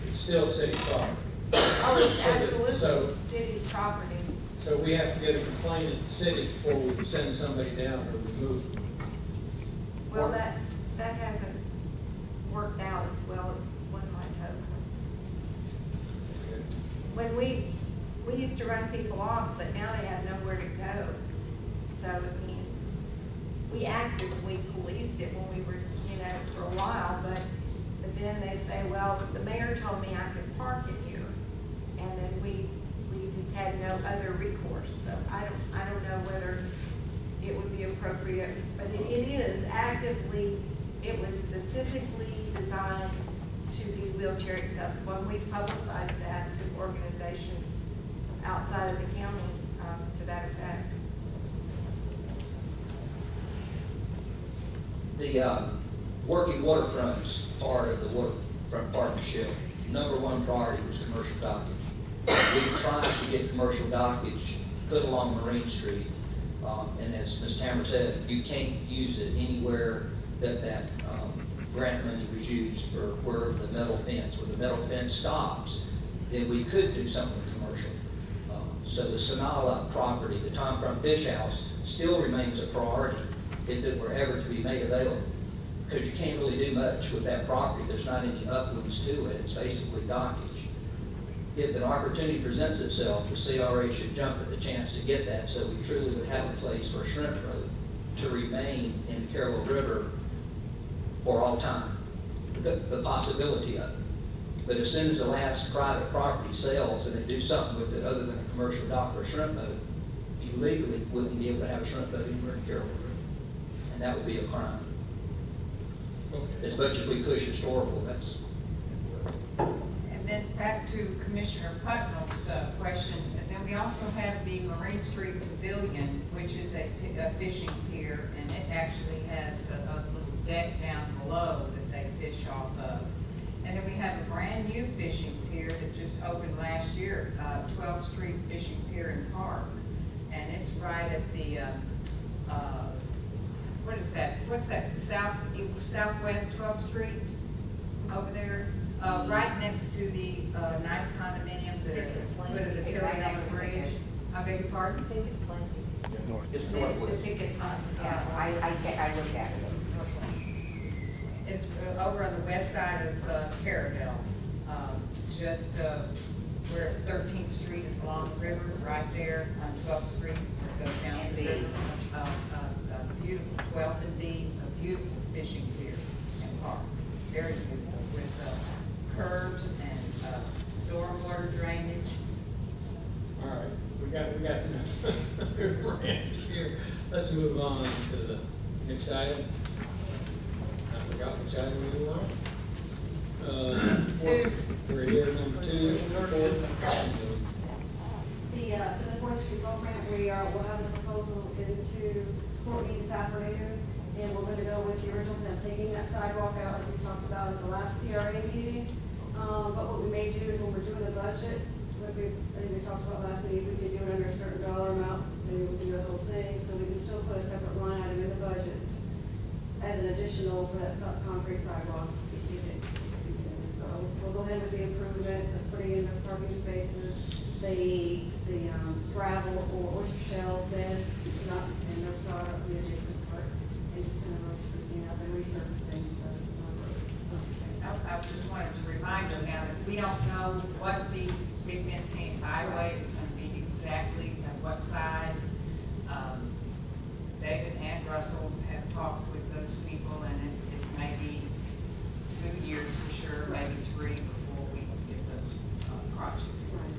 it's still city property. Oh, it's So absolutely city property. So we have to get a complaint at the city before we send somebody down or remove them. Well, that hasn't worked out as well as one might hope. When we used to run people off, but now they have nowhere to go. So, I mean, we actively policed it when we were, for a while, but then they say, well, the mayor told me I could park it here. And then we just had no other recourse. So I don't know whether it would be appropriate, but it is actively, it was specifically designed to be wheelchair accessible. And we publicized that to organizations outside of the county to that effect. The working waterfronts part of the waterfront partnership, number one priority was commercial dockage. We tried to get commercial dockage put along Marine Street, and as Ms. Tammer said, you can't use it anywhere that grant money was used for where the metal fence. Where the metal fence stops, then we could do something commercial. So the Sonala property, the Tom Crump Fish House, still remains a priority if it were ever to be made available. Because you can't really do much with that property. There's not any uplands to it. It's basically dockage. If an opportunity presents itself, the CRA should jump at the chance to get that, so we truly would have a place for a shrimp boat to remain in the Carrabelle River for all time. The possibility of it. But as soon as the last private property sells and they do something with it other than a commercial dock or a shrimp boat, you legally wouldn't be able to have a shrimp boat anywhere in Carrabelle River. And that would be a crime. As much as we push historical, that's. And then back to Commissioner Putnal's question, and then we also have the Marine Street Pavilion, which is a fishing pier, and it actually has a little deck down below that they fish off of. And then we have a brand new fishing pier that just opened last year, 12th Street Fishing Pier and Park. And it's right at the, what is that? What's that? Southwest 12th Street over there, right next to the nice condominiums at the foot of the Tilly on the bridge. I beg your pardon? I think it's Lincoln. It's northwest. Yeah, I looked at it. It's over on the west side of Carrabelle, just where 13th Street is along the river, right there on 12th Street, where it goes down to the river. A beautiful 12th and D, a beautiful fishing pier and park, very beautiful, with curbs and stormwater drainage. All right, we got got enough ranch here. Let's move on to the next item. I forgot which item we were on. We're here, number 2. For the forestry program, we'll have the proposal into court meeting this afternoon, and we're gonna go with the original plan, taking that sidewalk out like we talked about at the last CRA meeting. But what we may do is when we're doing the budget, I think we talked about last meeting, we could do it under a certain dollar amount, maybe we'll do the whole thing, so we can still put a separate line item in the budget as an additional for that concrete sidewalk. We'll go ahead with the improvements of putting in the parking spaces, the gravel or oyster shell bed, not, and no sod up the adjacent part, and just kind of sprucing up and resurfacing the road. I just wanted to remind you now that we don't know what the big fencing highway is going to be exactly, and what size. David and Russell have talked with those people, and it may be 2 years for sure, maybe 3 before we can get those projects. Right.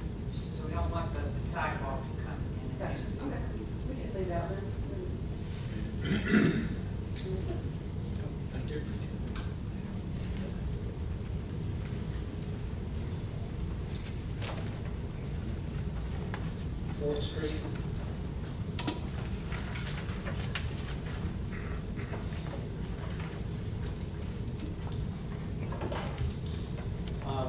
So we don't want the sidewalk to come in. Gotcha. Okay. We can say that then. Thank you. Fourth Street.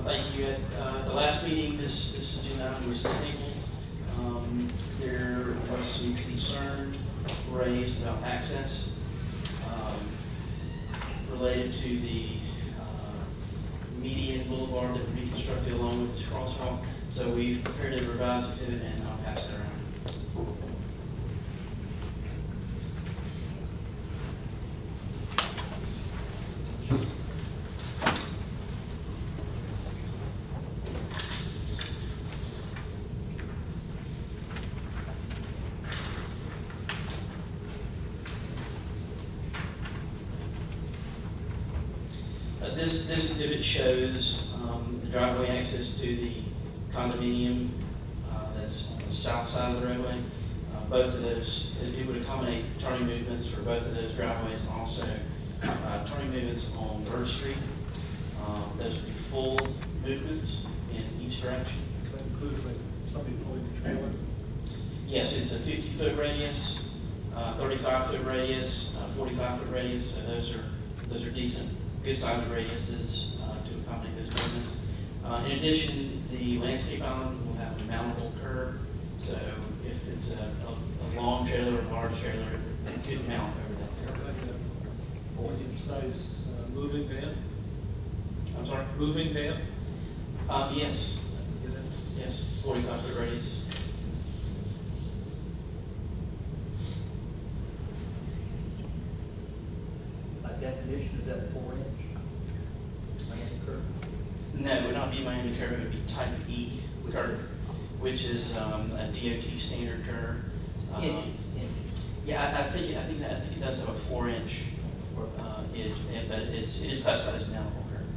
Thank you. At the last meeting, this agenda item was tabled. There was some concern raised about access related to the median boulevard that would be constructed along with this crosswalk. So we've prepared a revised exhibit, and I'll pass that around. This exhibit shows the driveway access to the condominium that's on the south side of the roadway. Both of those, it would accommodate turning movements for both of those driveways, and also turning movements on 3rd Street. Those would be full movements in each direction. That includes like somebody pulling the trailer. Yes, it's a 50-foot radius, 35-foot radius, 45-foot radius. So those are decent, good-sized radiuses to accommodate those movements. In addition, the landscape island will have a mountable curb. So if it's a long trailer or a large trailer, it could mount over that curb. Like a medium-size moving van? I'm sorry? Moving van? Yes. Get in? Yes, 45-foot radius. By definition, is that 4-inch? Miami curve? No, it would not be Miami curve, it would be type E curve, which is a DOT standard curve. Inches. Yeah, I think it does have a 4-inch edge, but it is classified as mountable curve.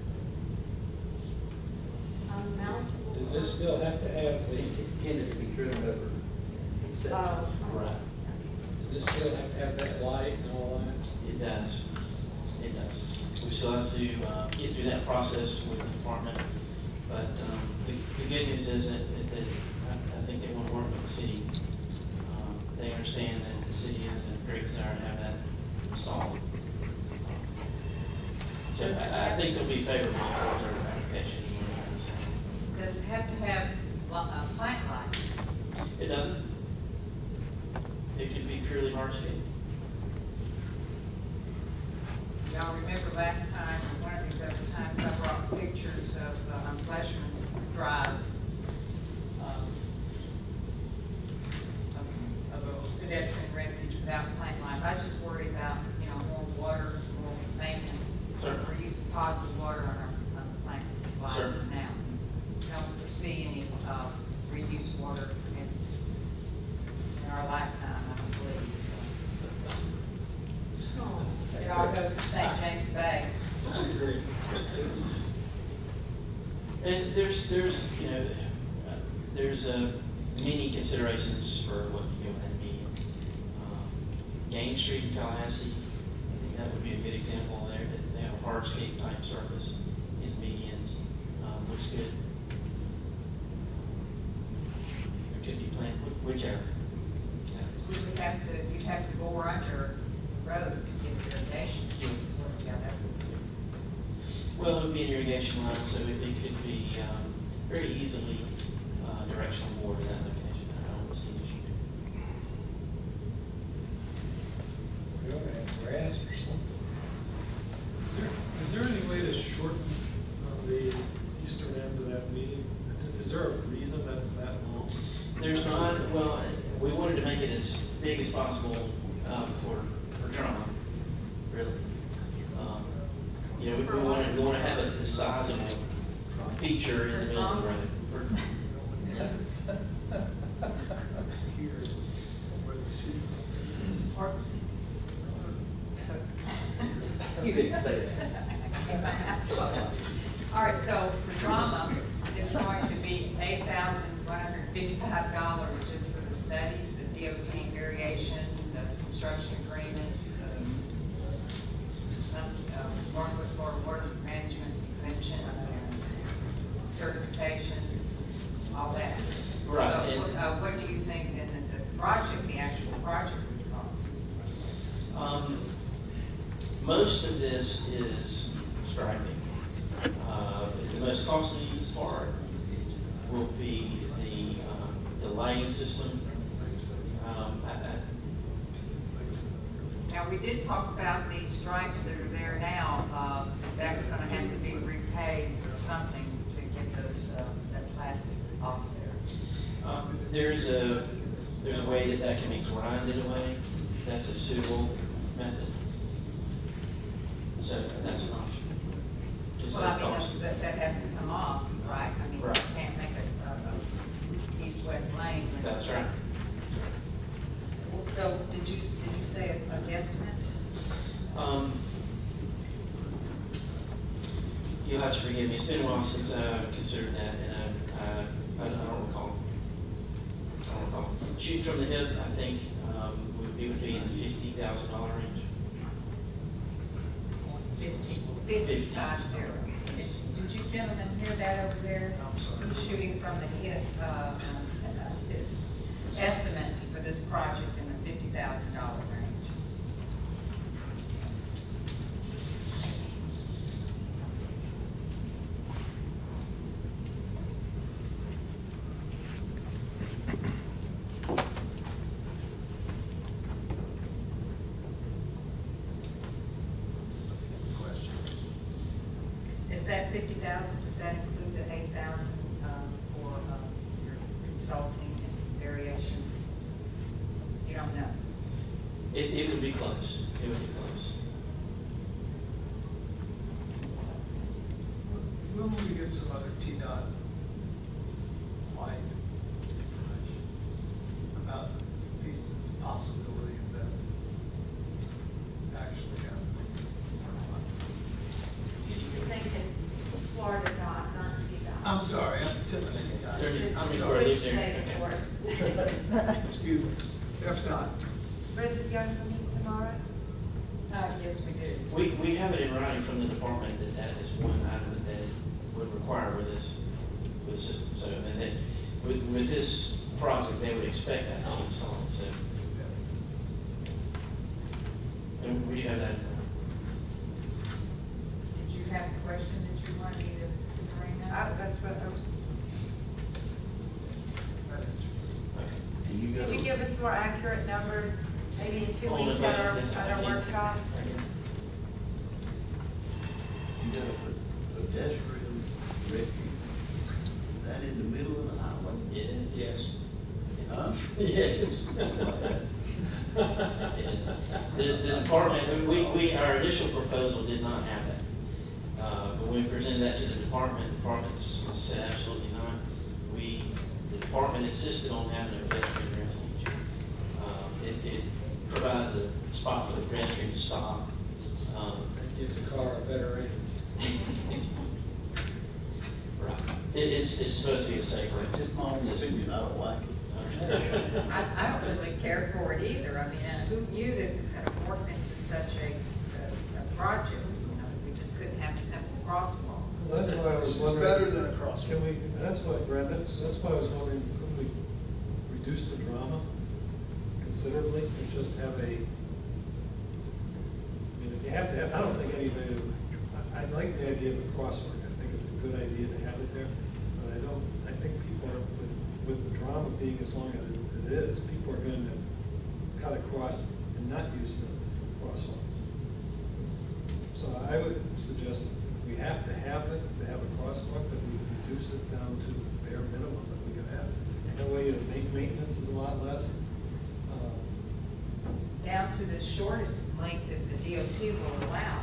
Does this still have to have the, Intended to be driven over. Right. does this still have to have that light and all that? It does. It does. We still have to get through that process with the department. But the good news is that I think they want to work with the city. They understand that the city has a great desire to have that installed. So I think they'll be favorable towards our application. Does it have to have a plant light? It doesn't. It could be purely hardscape. Y'all remember last time, or one of these other times, I brought pictures of Fleshman Drive, of a pedestrian refuge without plant lines. I just worry about, more water, more maintenance. Sure. We're using potable water on our plant Sure. line now. Don't foresee any reuse water in our lifetime, I don't believe. So. But it all goes to St. James Bay. I agree. And there's many considerations comparisons for what you know that median. Gain Street in Tallahassee, I think that would be a good example there. That they have a hardscape type surface in medians, looks good. There could be plant, whichever. You'd have to bore under the road to get irrigation. Well, it would be an irrigation line, so it could be very easily directional bored to that location. I don't see an issue. We ought to have grass or something. Is there any way to shorten the eastern end of that meeting? Is there a reason that's that long? There's not, well, we wanted to make it as big as possible for drama, really. You know, we want to have a sizable feature in the middle of the road. You didn't say that. All right, so for drama, it's going to be $8,155 just for the studies, the DOT variation, the construction agreement, some Northwest Florida Water Management exemption, certification, all that. Right, So and- what do you think then that the project, the actual project would cost? Most of this is striping. The most costly part will be the lighting system. Now, we did talk about these stripes that are there now, that was gonna have to be repaid or something to get those, that plastic off there. There's a way that can be grinded away. That's a suitable method. So that's an option. Just Well, I like mean, cost. that has to come off, right? I mean, you Right. can't make a east-west lane. That's right. So, did you say a guesstimate? You'll have to forgive me. It's been a while since I considered that, and I don't recall. Shooting from the hip, I think it would be in the $50,000 range. 50. Did you gentlemen hear that over there? I'm sorry. He's shooting from the hip, his estimate for this project in the $50,000 range. Is that 50,000, does that include the 8,000 for your consulting and variations? You don't know? It would be close. It would be close. When will we get some other TDOT light information about the possibility of that actually happening? You're thinking Florida dot, not T-Dot. I'm sorry, I'm Tennessee guy. I'm Which sorry. lives Which there. makes it Okay. worse. Excuse me. FDOT. Brenda, you going to meet tomorrow? Yes, we do. We have it in writing from the department that is one item that would require with the system. So, and then with this project, they would expect that to be installed. So, and we have that. Did you have a question that you wanted me to bring up? That's what I was. Okay. Could you give us more accurate numbers, maybe in 2 Hold weeks on, at our yes, workshop? You gotta put pedestrian rescue, that in the middle of the highway? Yes. Huh? Yes. The department, our initial proposal did not have that. But when we presented that to the department said absolutely not. The department insisted on having a pedestrian refuge. It provides a spot for the pedestrian to stop. Give the car a better range. Right. It's supposed to be a safer. Just my own opinion, I don't like it. I don't really care for it either. I mean, who knew that it was gonna morph into such a project? You know, we just couldn't have a simple crosswalk. Well, that's why I was This is wondering. better than a crosswalk. Can we, that's why, Brad, that's why I was wondering, could we reduce the drama considerably and just have a, I mean, if you have to have, I don't think anybody, I like the idea of a crosswalk. I think it's a good idea to have it there, but I think people are, with the drama being as long as it is, people are going to cut across and not use the crosswalk. So I would suggest if we have to have it, to have a crosswalk, that we reduce it down to the bare minimum that we can have. And that way, maintenance is a lot less. Down to the shortest length that the DOT will allow.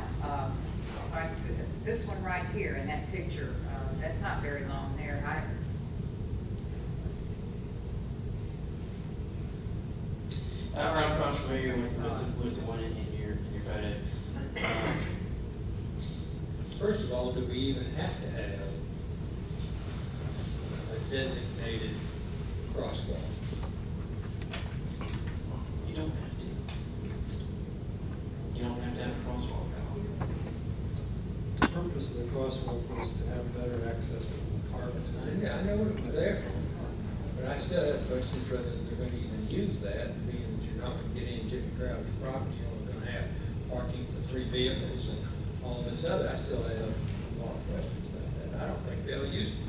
Like this one right here in that picture, that's not very long there. I'm familiar with the one in your photo. First of all, do we even have to have a designated crosswalk? You don't have to. You don't have to have a crosswalk at all. The purpose of the crosswalk was to have better access from the car. I know what it was there for, but I still have questions whether they're going to even use that, being that you're not going to get in Jimmy Crowder's property, you're only going to have parking for 3 vehicles and all this other. I still have a lot of questions about that. I don't think they'll use it.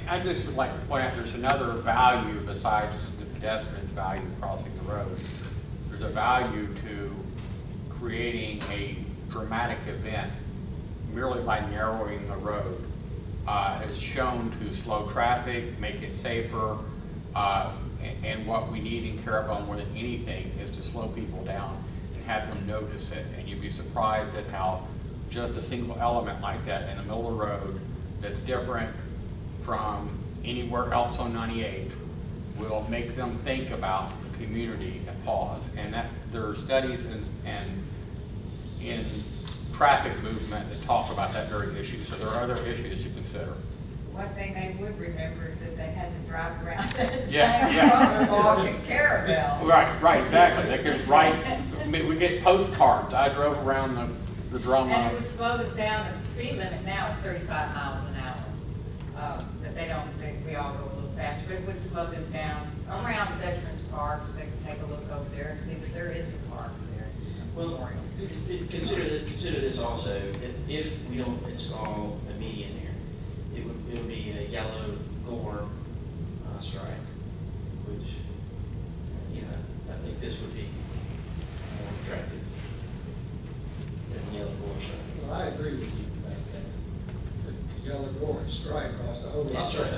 I just would like to point out there's another value besides the pedestrian's value crossing the road. There's a value to creating a dramatic event merely by narrowing the road. Has shown to slow traffic, make it safer, and what we need in Carrabelle more than anything is to slow people down and have them notice it. And you'd be surprised at how just a single element like that in the middle of the road that's different from anywhere else on 98 will make them think about the community and pause. And that there are studies in traffic movement that talk about that very issue. So there are other issues to consider. One thing they would remember is that they had to drive around that Yeah. crosswalk in Carrabelle. Right, exactly. They could write, I mean, we get postcards. I drove around the drama. And it would slow them down. The speed limit now is 35 miles an hour. But they don't think we all go a little faster, but it would slow them down around Veterans Parks. They could take a look over there and see that there is a park there. Well, consider this also, that if we don't install a median there, it would be a yellow gore stripe, which, you know, I think this would be more attractive than the yellow gore stripe. Well, I agree with you about that. The yellow gore stripe costs a whole lot. That's right,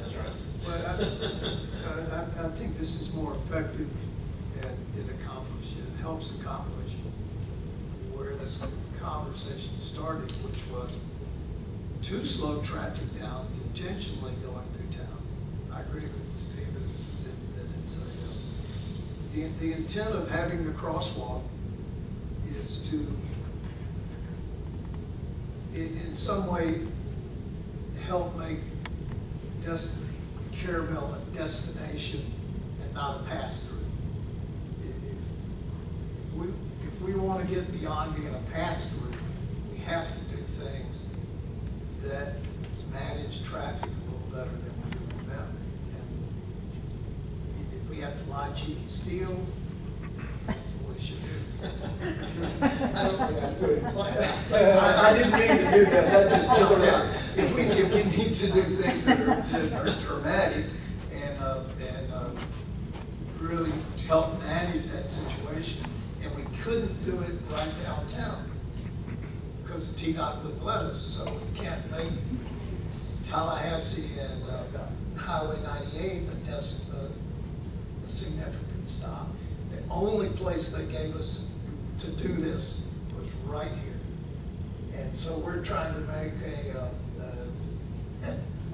that's right. But I think this is more effective and it helps accomplish where this conversation started, which was to slow traffic down intentionally going through town. I agree with Steve that it's the intent of having the crosswalk is to, in some way, help make Carrabelle a destination and not a pass-through. If we want to get beyond being a pass-through, we have to do things that manage traffic a little better than we're doing now. And if we have to lie, cheat, and steal, that's what we should do. I don't think I could. I didn't mean to do that. That just jumped out. If we need to do things that are dramatic and really help manage that situation, and we couldn't do it right downtown because the TDOT wouldn't let us. So we can't make Tallahassee and Highway 98 a significant stop. The only place they gave us to do this was right here. And so we're trying to make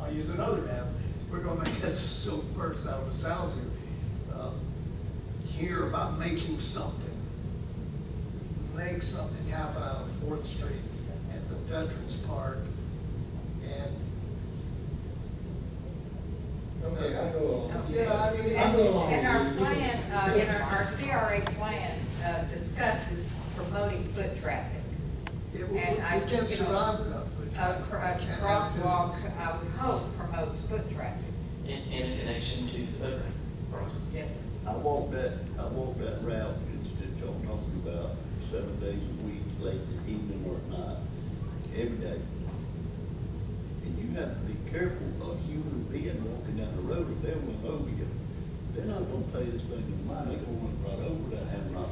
I'll use another avenue. We're going to make a silk purse out of a sow's ear. Hear about making something. Make something happen out of 4th Street at the Veterans Park. And Okay, I'll go along. Yeah, I mean, I'll go along. And our with you. plan, our CRA plan discusses promoting foot traffic. we And I can't think, survive without foot A traffic. crosswalk, I would hope, promotes foot traffic. In a connection to the boat ramp project. Yes, sir. I walk that route that y'all talking about 7 days a week, late evening or at night, every day. And you have to be careful of human being walking down the road, if they're going over you, they're not gonna pay this thing no mind, they're gonna run right over that hammer.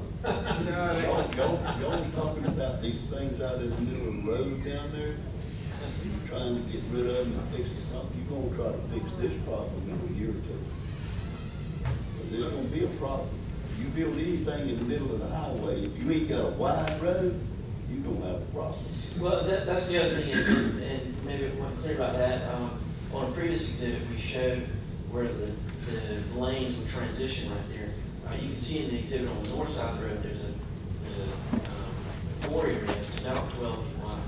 Y'all talking about these things out in the middle of the road down there, you're trying to get rid of them and fix it, you're gonna try to fix this problem in a year or two. There's gonna be a problem. You build anything in the middle of the highway, if you ain't got a wide road, you're gonna have a problem. Well, that's the other thing, and maybe it wasn't clear about that. On a previous exhibit, we showed where the lanes would transition right there. You can see in the exhibit on the north side of the road, there's a quarry area that's about 12 feet wide.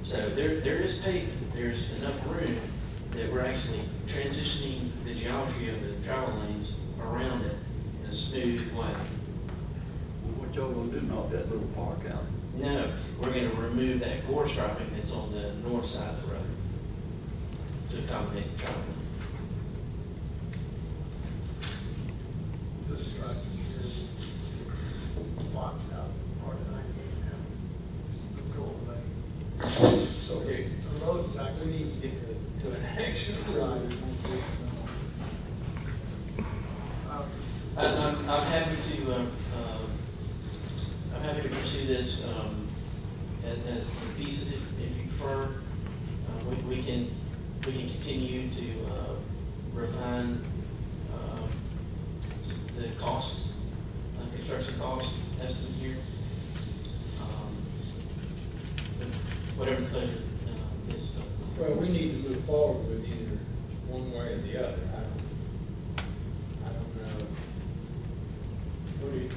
So there is pavement, there's enough room that we're actually transitioning the geometry of the travel lanes around it in a smooth way. Well, what y'all gonna do, knock that little park out? No, we're gonna remove that gore striping that's on the north side of the road to accommodate the travel lane. This striping here blocks out part of 98 now. It's go away. So the road's We actually. need to get to an action. I'm happy to pursue this as pieces if you prefer. We can continue to refine the cost, construction cost estimate here. But whatever the pleasure is. Well, we need to move forward with either one way or the other. I don't know. What do you,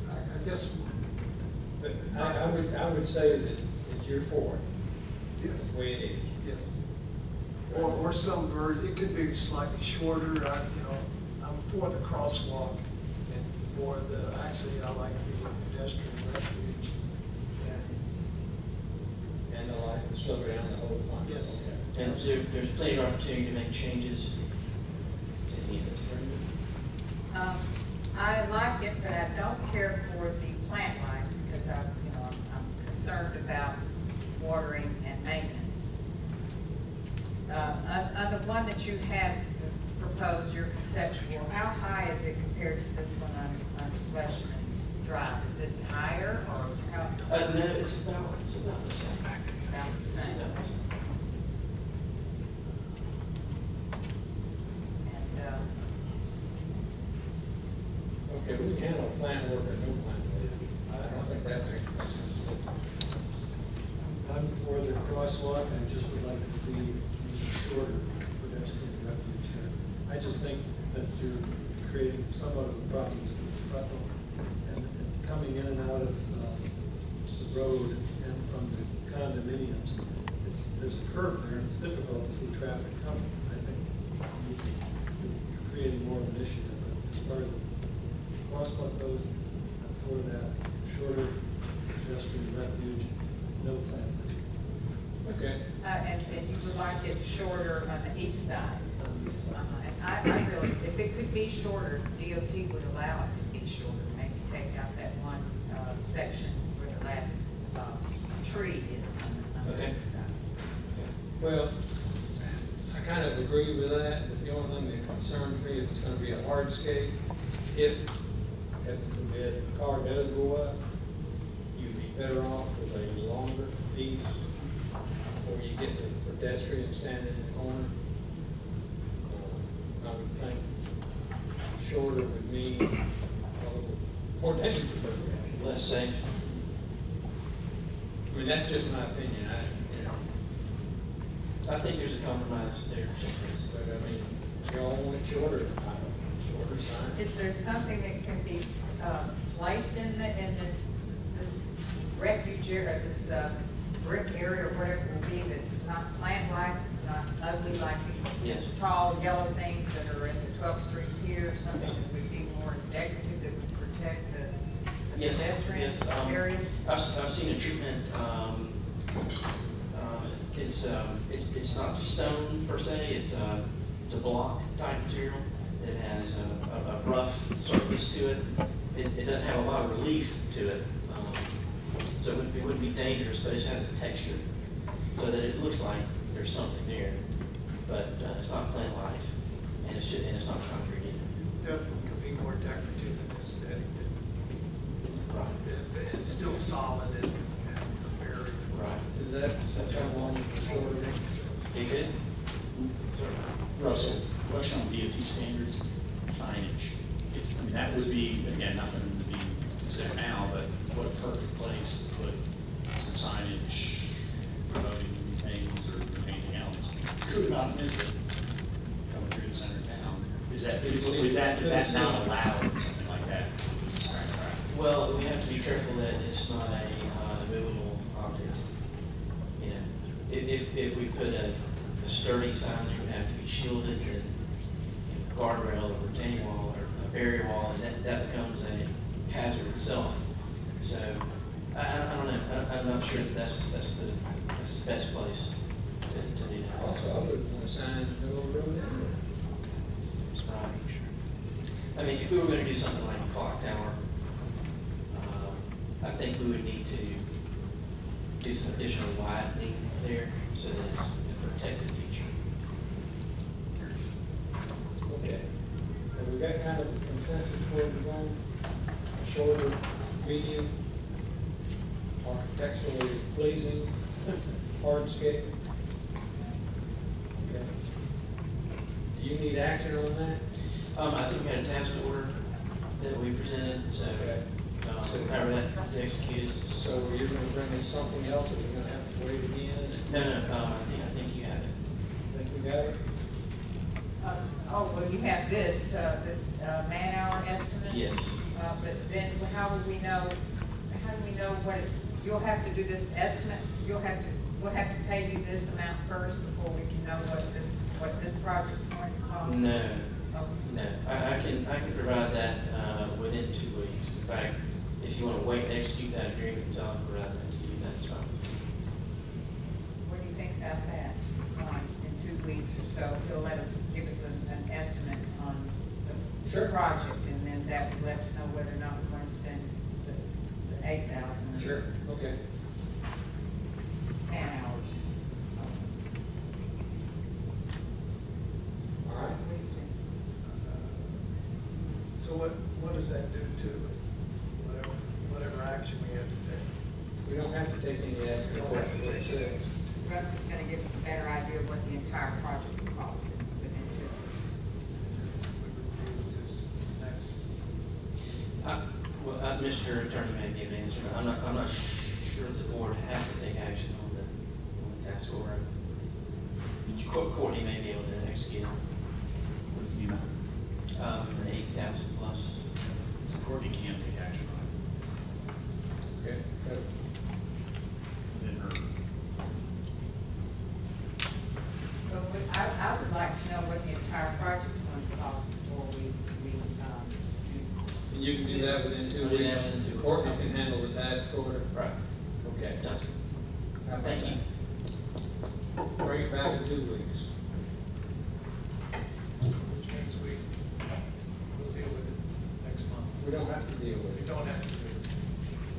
I guess, but I would say that you're for it, yes, the way it is. yes. Or some version, it could be slightly shorter, I'm for the crosswalk and for actually, I like the pedestrian refuge. And I like to slow down the whole thing. Yes. And so there's plenty of opportunity to make changes to any of this. I like it, but I don't care for the plant life because I'm concerned about watering and maintenance. On the one that you have proposed, your conceptual, how high is it compared to this one on Schlesman's Drive? Is it higher or how? No, it's about the same. About the same. It's about the same. And, Okay, we can handle plant work or no plant work. I don't think that makes much sense. I'm for the crosswalk, I just would like to see shorter pedestrian refuge there. I just think that you're creating somewhat of a problem and coming in and out of the road and from the condominiums. There's a curve there, and it's difficult to see traffic coming. I think you're creating more of an issue there. But as far as the crosswalk goes, I'm for that shorter pedestrian refuge, no plan. Okay. and you would like it shorter on the east side. And I really, if it could be shorter, DOT would allow it to be shorter, maybe take out that one section where the last tree is on the Okay. east side. Well, I kind of agree with that, but the only thing that concerns me is it's gonna be a hardscape. If the car does go up, you'd be better off with a longer piece, or you get the pedestrian standing in the corner. I would think shorter would mean more dangerous. Less safe. I mean, that's just my opinion, I think there's a compromise there. but I mean, you all want it shorter sign. Is there something that can be placed in this refuge area, this brick area or whatever it will be that's not plant-like, it's not ugly like Yes. these tall yellow things that are at the 12th Street here, something that would be more decorative that would protect the Yes, pedestrian yes, area? I've seen a treatment, it's not stone per se, it's a block type material that has a rough surface to it. It doesn't have a lot of relief to it, so it wouldn't be dangerous, but it has a texture so that it looks like there's something there, but it's not plant life, and it's not concrete either. Definitely could be more decorative and aesthetic. Right. It's still solid and very. Right. Is that how long the shorter? You good? Sorry. Russell, question on DOT standards, signage. I mean, that would be, again, nothing to be considered now, but what perfect place to put some signage promoting things or anything else? Could not miss it coming through the center of town. Is that not allowed or something like that? Well, we have to be careful that it's not a movable object. You know, if we put a sturdy sign there, it would have to be shielded, and guardrail or retaining wall or a barrier wall, and that becomes a hazard itself. So I don't know. I'm not sure that that's the best place to do that. Also, I would want a sign in the middle of the road anyway. I mean, if we were going to do something like a clock tower, I think we would need to do some additional widening there so that it's a protected feature. Okay. Have we got kind of a consensus where we're going? Shorter, medium, architecturally pleasing, hardscape? Okay. Do you need action on that? I think we had a task order that we presented, so however that's executed. So you're gonna bring us something else, or we're gonna have to wait again? No, I think you have it. Think we got it? Oh, well, you have this man-hour estimate? Yes. But then how do we know what, you'll have to do this estimate, we'll have to pay you this amount first before we can know what this project's going to cost? No, Oh. no, I can provide that within 2 weeks. In fact, if you want to wait and execute that agreement until I provide that to you, that's fine. What do you think about that? In 2 weeks or so, he'll give us an estimate on the Sure. project, and then that will let us know whether or not we're going to spend the 8,000. Sure, okay. Man hours. All right. So what does that do to whatever action we have to take? We don't have to take any action, we don't have to what it says. Russ is going to give us a better idea of what the entire project will cost within 2 weeks. We review this next. Well, Mr. Attorney may be able to answer, but I'm not sure the board has to take action on the task order. Courtney may be able to execute it. What is the amount? 8,000 plus. So Courtney can take action on it. Okay. Then her. But I would like to know what the entire project's going to cost before we And you can do that within 2 I'll do that weeks? within 2 weeks. Courtney can handle the task order? Right. Okay. Done. How about Thank you. that? Bring it back in 2 weeks. Which means we'll deal with it next month. We don't have to deal with We it. don't have to do it.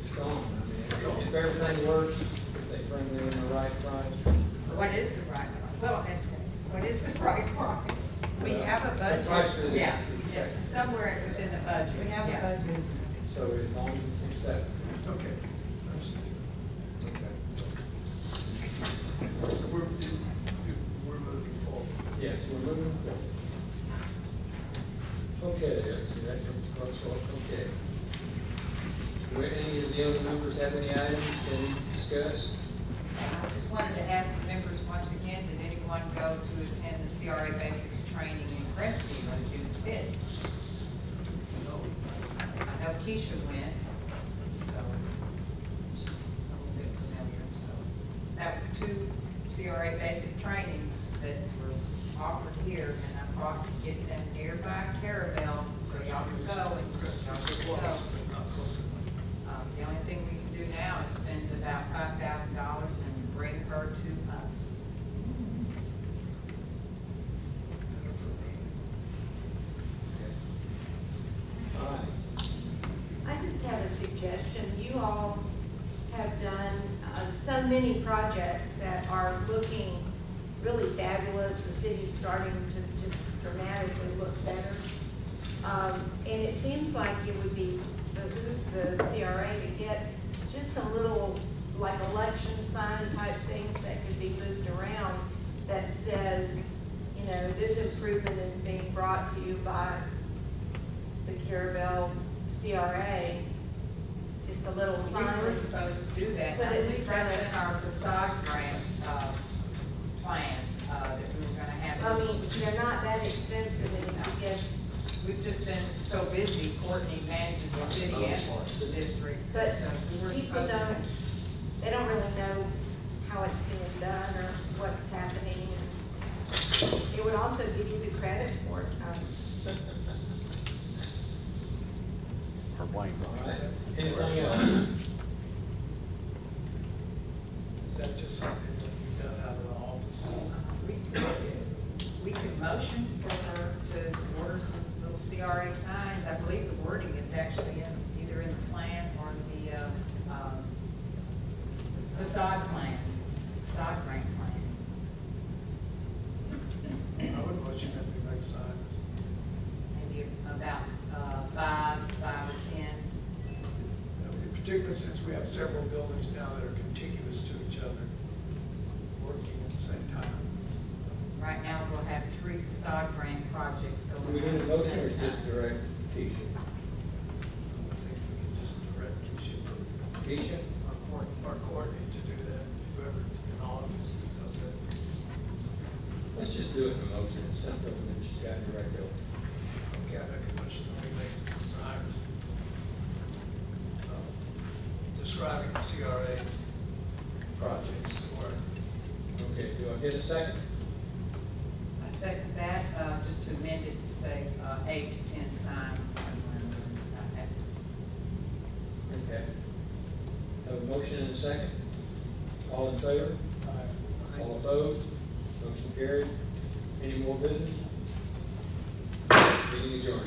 It's gone. I mean, if everything works, if they bring in the right price. what is the right, well, what is the right price? We have a budget. The price is- Yeah, yes, somewhere within the budget. We have a Yeah. budget. So as long as it's accepted. Okay. Understood. Okay. We're moving forward. Yes, we're moving forward. Okay, let's see, that comes close off, okay. Do any of the other members have any items to discuss? I just wanted to ask the members once again, did anyone go to attend the CRA Basics Training in Crestview on June 5th? I know Keisha went, so she's a little bit familiar, so. CRA basic trainings that were offered here, and I thought to get them nearby Carrabelle, so y'all can go and y'all can go. The only thing we can do now is spend about $5,000 and bring her to us. All right. I just have a suggestion. You all have done so many projects that are looking really fabulous. The city's starting to just dramatically look better. And it seems like it would be the CRA to get just some little, like election sign type things that could be moved around that says, you know, this improvement is being brought to you by the Carrabelle CRA. Just a little We sign. were supposed to do that. But I it- believe that's in our facade grant, plan, that we were gonna have. I mean, they're not that expensive, and if you get, We've just been so busy. Courtney manages the city and the district. but so we were people supposed to. don't, they don't really know how it's being done or what's happening. And it would also give you the credit for it. Or blame. All right. Anything else? Is that just something that you done out of the office? We could motion for her to order some little CRA signs. I believe the wording is actually either in the plan or the facade plan, facade grant plan. I would motion that we make signs. Maybe about 5 or 10. Particularly since we have several buildings now that are contiguous to each other, working at the same time. Right now, we'll have 3 facade grant projects Do going. we need a on at the motion or same just time. direct Keisha? I think we can just direct Keisha? our Courtney to do that, whoever's in office that does that. Let's just do it in a motion. It's simple, and then she's got to direct it. Okay, I make a motion that we make signs describing CRA projects or. Okay, do I get a second? I second that, just to amend it to say 8 to 10 signs. Somewhere like that. Okay. Have a motion and a second? All in favor? All opposed? Motion carried. Any more business? Meeting adjourned.